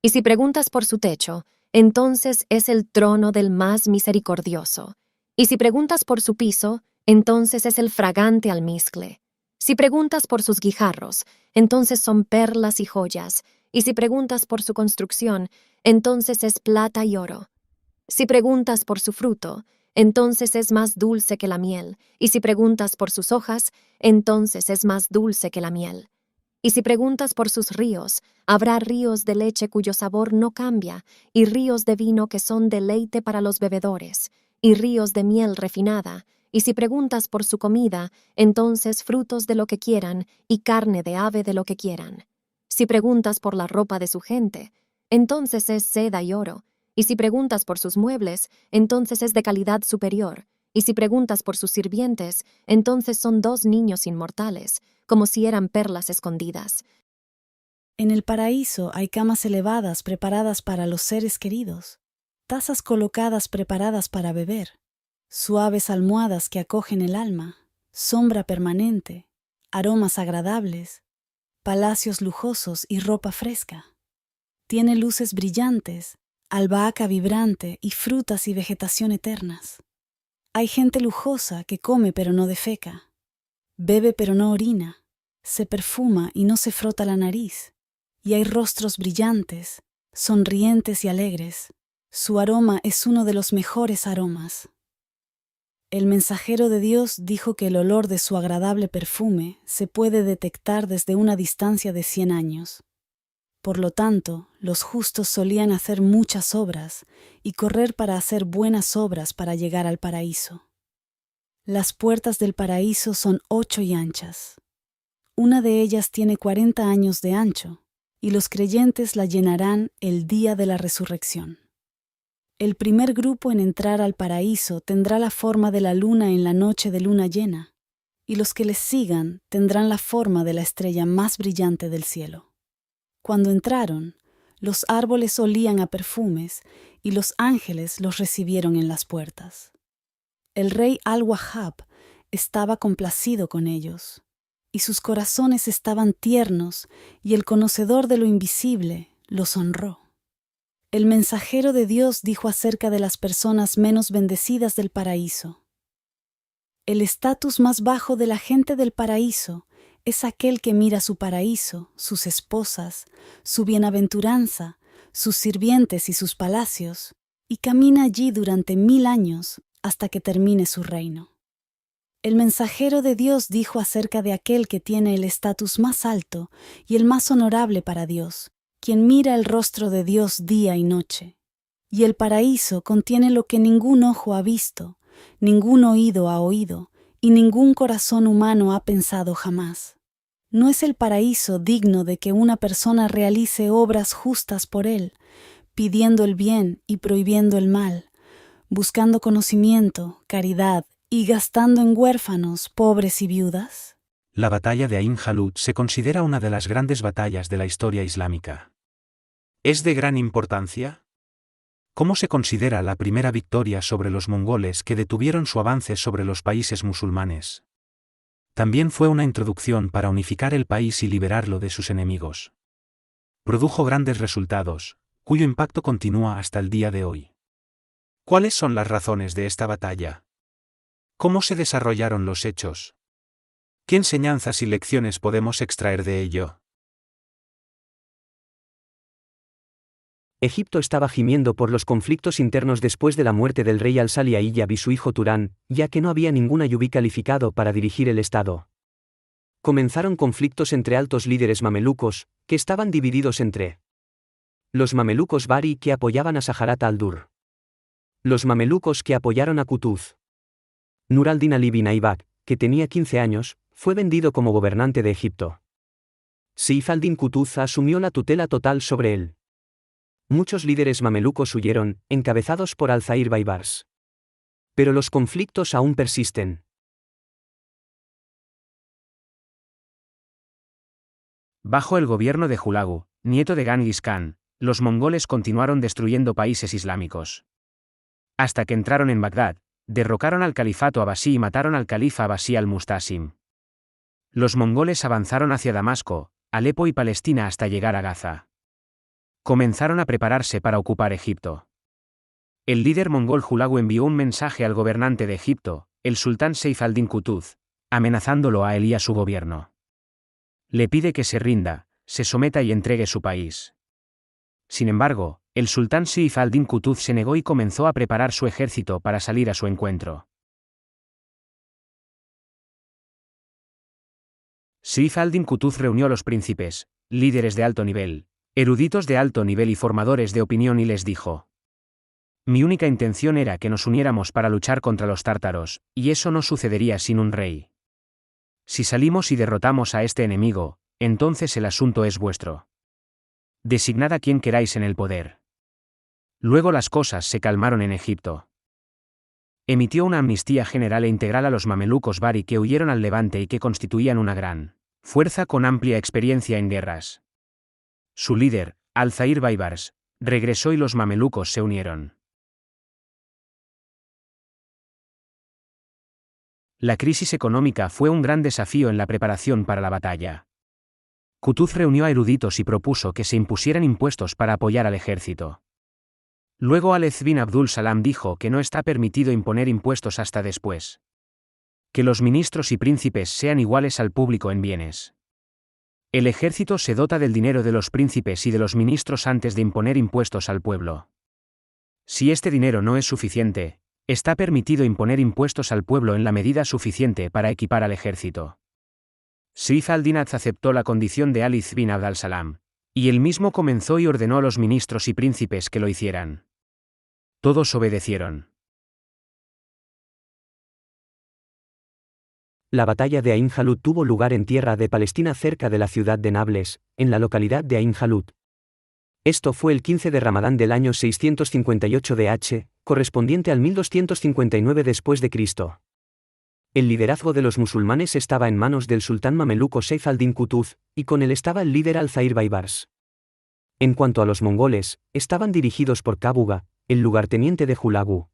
Y si preguntas por su techo, entonces es el trono del más misericordioso. Y si preguntas por su piso, entonces es el fragante almizcle. Si preguntas por sus guijarros, entonces son perlas y joyas. Y si preguntas por su construcción, entonces es plata y oro. Si preguntas por su fruto, entonces es más dulce que la miel. Y si preguntas por sus hojas, entonces es más dulce que la miel. Y si preguntas por sus ríos, habrá ríos de leche cuyo sabor no cambia, y ríos de vino que son deleite para los bebedores, y ríos de miel refinada. Y si preguntas por su comida, entonces frutos de lo que quieran, y carne de ave de lo que quieran. Si preguntas por la ropa de su gente, entonces es seda y oro. Y si preguntas por sus muebles, entonces es de calidad superior. Y si preguntas por sus sirvientes, entonces son 2 niños inmortales, como si eran perlas escondidas. En el paraíso hay camas elevadas preparadas para los seres queridos, tazas colocadas preparadas para beber, suaves almohadas que acogen el alma, sombra permanente, aromas agradables, palacios lujosos y ropa fresca. Tiene luces brillantes, albahaca vibrante y frutas y vegetación eternas. Hay gente lujosa que come pero no defeca, bebe pero no orina, se perfuma y no se frota la nariz, y hay rostros brillantes, sonrientes y alegres. Su aroma es uno de los mejores aromas. El mensajero de Dios dijo que el olor de su agradable perfume se puede detectar desde una distancia de 100 años. Por lo tanto, los justos solían hacer muchas obras y correr para hacer buenas obras para llegar al paraíso. Las puertas del paraíso son 8 y anchas. Una de ellas tiene 40 años de ancho, y los creyentes la llenarán el día de la resurrección. El primer grupo en entrar al paraíso tendrá la forma de la luna en la noche de luna llena, y los que les sigan tendrán la forma de la estrella más brillante del cielo. Cuando entraron, los árboles olían a perfumes y los ángeles los recibieron en las puertas. El rey Al-Wahhab estaba complacido con ellos, y sus corazones estaban tiernos, y el conocedor de lo invisible los honró. El mensajero de Dios dijo acerca de las personas menos bendecidas del paraíso: el estatus más bajo de la gente del paraíso es aquel que mira su paraíso, sus esposas, su bienaventuranza, sus sirvientes y sus palacios, y camina allí durante 1000 años hasta que termine su reino. El mensajero de Dios dijo acerca de aquel que tiene el estatus más alto y el más honorable para Dios, quien mira el rostro de Dios día y noche. Y el paraíso contiene lo que ningún ojo ha visto, ningún oído ha oído, y ningún corazón humano ha pensado jamás. ¿No es el paraíso digno de que una persona realice obras justas por él, pidiendo el bien y prohibiendo el mal, buscando conocimiento, caridad y gastando en huérfanos, pobres y viudas? La batalla de Ain Jalut se considera una de las grandes batallas de la historia islámica. ¿Es de gran importancia? ¿Cómo se considera la primera victoria sobre los mongoles que detuvieron su avance sobre los países musulmanes? También fue una introducción para unificar el país y liberarlo de sus enemigos. Produjo grandes resultados, cuyo impacto continúa hasta el día de hoy. ¿Cuáles son las razones de esta batalla? ¿Cómo se desarrollaron los hechos? ¿Qué enseñanzas y lecciones podemos extraer de ello? Egipto estaba gimiendo por los conflictos internos después de la muerte del rey Al-Saliayyab y su hijo Turán, ya que no había ningún ayubí calificado para dirigir el estado. Comenzaron conflictos entre altos líderes mamelucos, que estaban divididos entre los mamelucos Bari que apoyaban a Saharat al-Dur, los mamelucos que apoyaron a Qutuz. Nur al-Din Ali bin Aibak, que tenía 15 años, fue vendido como gobernante de Egipto. Seif al-Din Qutuz asumió la tutela total sobre él. Muchos líderes mamelucos huyeron, encabezados por Al-Zahir Baibars. Pero los conflictos aún persisten. Bajo el gobierno de Hulagu, nieto de Genghis Khan, los mongoles continuaron destruyendo países islámicos. Hasta que entraron en Bagdad, derrocaron al califato abasí y mataron al califa abasí al-Mustasim. Los mongoles avanzaron hacia Damasco, Alepo y Palestina hasta llegar a Gaza. Comenzaron a prepararse para ocupar Egipto. El líder mongol Hulagu envió un mensaje al gobernante de Egipto, el sultán Seif al-Din Qutuz, amenazándolo a él y a su gobierno. Le pide que se rinda, se someta y entregue su país. Sin embargo, el sultán Seif al-Din Qutuz se negó y comenzó a preparar su ejército para salir a su encuentro. Seif al-Din Qutuz reunió a los príncipes, líderes de alto nivel, eruditos de alto nivel y formadores de opinión y les dijo: mi única intención era que nos uniéramos para luchar contra los tártaros, y eso no sucedería sin un rey. Si salimos y derrotamos a este enemigo, entonces el asunto es vuestro. Designad a quien queráis en el poder. Luego las cosas se calmaron en Egipto. Emitió una amnistía general e integral a los mamelucos Bari que huyeron al Levante y que constituían una gran fuerza con amplia experiencia en guerras. Su líder, Al-Zahir Baibars, regresó y los mamelucos se unieron. La crisis económica fue un gran desafío en la preparación para la batalla. Qutuz reunió a eruditos y propuso que se impusieran impuestos para apoyar al ejército. Luego Alez bin Abdul Salam dijo que no está permitido imponer impuestos hasta después. Que los ministros y príncipes sean iguales al público en bienes. El ejército se dota del dinero de los príncipes y de los ministros antes de imponer impuestos al pueblo. Si este dinero no es suficiente, está permitido imponer impuestos al pueblo en la medida suficiente para equipar al ejército. Seif al-Din aceptó la condición de Ali bin Abd al-Salam, y él mismo comenzó y ordenó a los ministros y príncipes que lo hicieran. Todos obedecieron. La batalla de Ain Jalut tuvo lugar en tierra de Palestina cerca de la ciudad de Nablus, en la localidad de Ain Jalut. Esto fue el 15 de Ramadán del año 658 DH, correspondiente al 1259 después de Cristo. El liderazgo de los musulmanes estaba en manos del sultán mameluco Seif al-Din Qutuz, y con él estaba el líder Al-Zahir Baibars. En cuanto a los mongoles, estaban dirigidos por Kabuga, el lugarteniente de Hulagu.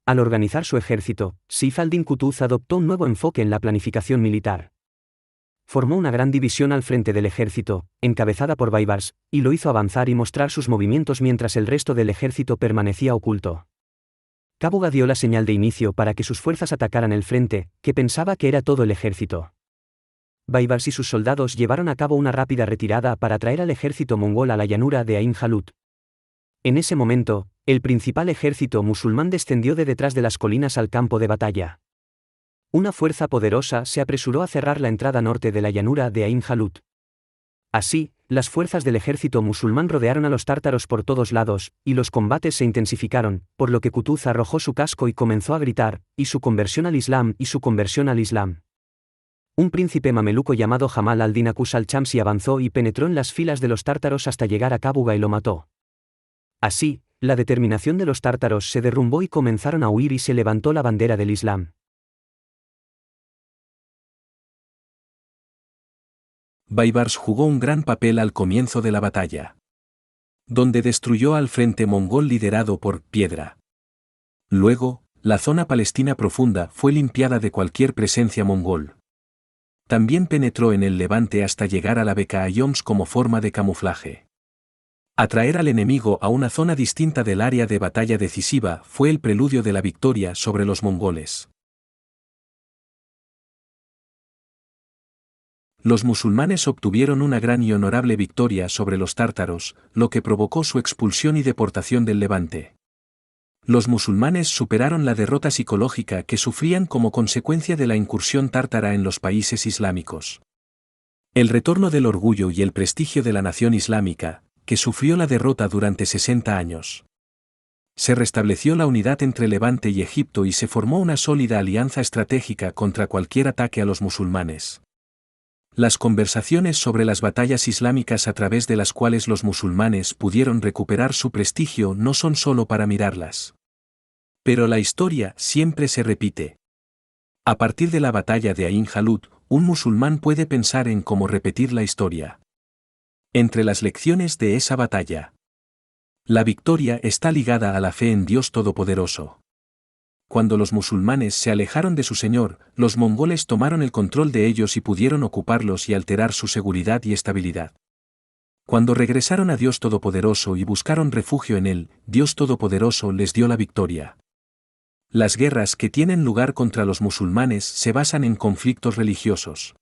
Al organizar su ejército, Seif al-Din Qutuz adoptó un nuevo enfoque en la planificación militar. Formó una gran división al frente del ejército, encabezada por Baibars, y lo hizo avanzar y mostrar sus movimientos mientras el resto del ejército permanecía oculto. Kabuga dio la señal de inicio para que sus fuerzas atacaran el frente, que pensaba que era todo el ejército. Baibars y sus soldados llevaron a cabo una rápida retirada para traer al ejército mongol a la llanura de Ain Jalut. En ese momento, el principal ejército musulmán descendió de detrás de las colinas al campo de batalla. Una fuerza poderosa se apresuró a cerrar la entrada norte de la llanura de Ain Jalut. Así, las fuerzas del ejército musulmán rodearon a los tártaros por todos lados, y los combates se intensificaron, por lo que Qutuz arrojó su casco y comenzó a gritar, y su conversión al Islam, y su conversión al Islam. Un príncipe mameluco llamado Jamal al-Din Aqus al-Chamsi avanzó y penetró en las filas de los tártaros hasta llegar a Kabuga y lo mató. Así, la determinación de los tártaros se derrumbó y comenzaron a huir y se levantó la bandera del Islam. Baibars jugó un gran papel al comienzo de la batalla, donde destruyó al frente mongol liderado por Piedra. Luego, la zona palestina profunda fue limpiada de cualquier presencia mongol. También penetró en el Levante hasta llegar a la Beca Ayoms como forma de camuflaje. Atraer al enemigo a una zona distinta del área de batalla decisiva fue el preludio de la victoria sobre los mongoles. Los musulmanes obtuvieron una gran y honorable victoria sobre los tártaros, lo que provocó su expulsión y deportación del Levante. Los musulmanes superaron la derrota psicológica que sufrían como consecuencia de la incursión tártara en los países islámicos. El retorno del orgullo y el prestigio de la nación islámica, que sufrió la derrota durante 60 años. Se restableció la unidad entre Levante y Egipto y se formó una sólida alianza estratégica contra cualquier ataque a los musulmanes. Las conversaciones sobre las batallas islámicas a través de las cuales los musulmanes pudieron recuperar su prestigio no son solo para mirarlas. Pero la historia siempre se repite. A partir de la batalla de Ain Jalut, un musulmán puede pensar en cómo repetir la historia. Entre las lecciones de esa batalla, la victoria está ligada a la fe en Dios Todopoderoso. Cuando los musulmanes se alejaron de su señor, los mongoles tomaron el control de ellos y pudieron ocuparlos y alterar su seguridad y estabilidad. Cuando regresaron a Dios Todopoderoso y buscaron refugio en Él, Dios Todopoderoso les dio la victoria. Las guerras que tienen lugar contra los musulmanes se basan en conflictos religiosos.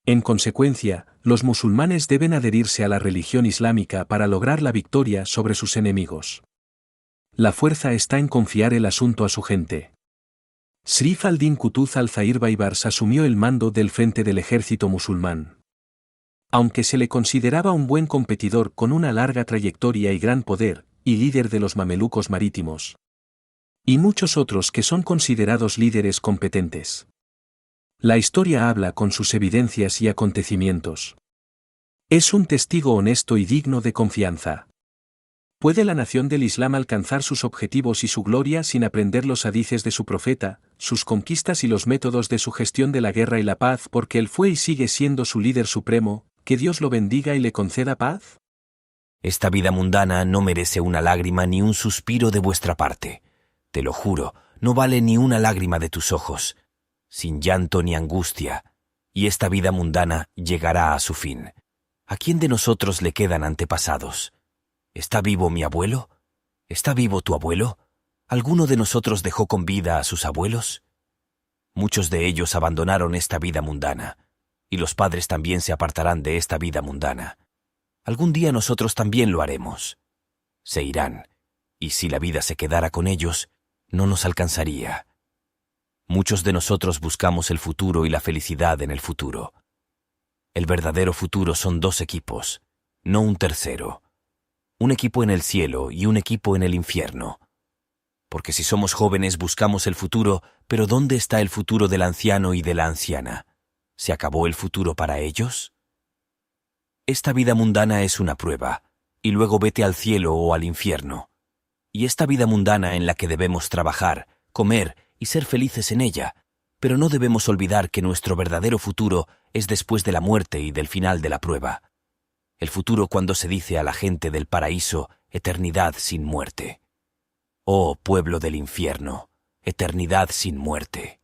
En consecuencia, los musulmanes deben adherirse a la religión islámica para lograr la victoria sobre sus enemigos. La fuerza está en confiar el asunto a su gente. Srif al-Din Qutuz al-Zahir Baibars asumió el mando del frente del ejército musulmán. Aunque se le consideraba un buen competidor con una larga trayectoria y gran poder, y líder de los mamelucos marítimos. Y muchos otros que son considerados líderes competentes. La historia habla con sus evidencias y acontecimientos. Es un testigo honesto y digno de confianza. ¿Puede la nación del Islam alcanzar sus objetivos y su gloria sin aprender los hadices de su profeta, sus conquistas y los métodos de su gestión de la guerra y la paz porque él fue y sigue siendo su líder supremo, que Dios lo bendiga y le conceda paz? Esta vida mundana no merece una lágrima ni un suspiro de vuestra parte. Te lo juro, no vale ni una lágrima de tus ojos, sin llanto ni angustia, y esta vida mundana llegará a su fin. ¿A quién de nosotros le quedan antepasados? ¿Está vivo mi abuelo? ¿Está vivo tu abuelo? ¿Alguno de nosotros dejó con vida a sus abuelos? Muchos de ellos abandonaron esta vida mundana, y los padres también se apartarán de esta vida mundana. Algún día nosotros también lo haremos. Se irán, y si la vida se quedara con ellos, no nos alcanzaría. Muchos de nosotros buscamos el futuro y la felicidad en el futuro. El verdadero futuro son dos equipos, no un tercero. Un equipo en el cielo y un equipo en el infierno. Porque si somos jóvenes buscamos el futuro, pero ¿dónde está el futuro del anciano y de la anciana? ¿Se acabó el futuro para ellos? Esta vida mundana es una prueba, y luego vete al cielo o al infierno. Y esta vida mundana en la que debemos trabajar, comer y ser felices en ella, pero no debemos olvidar que nuestro verdadero futuro es después de la muerte y del final de la prueba. El futuro cuando se dice a la gente del paraíso, eternidad sin muerte. Oh pueblo del infierno, eternidad sin muerte.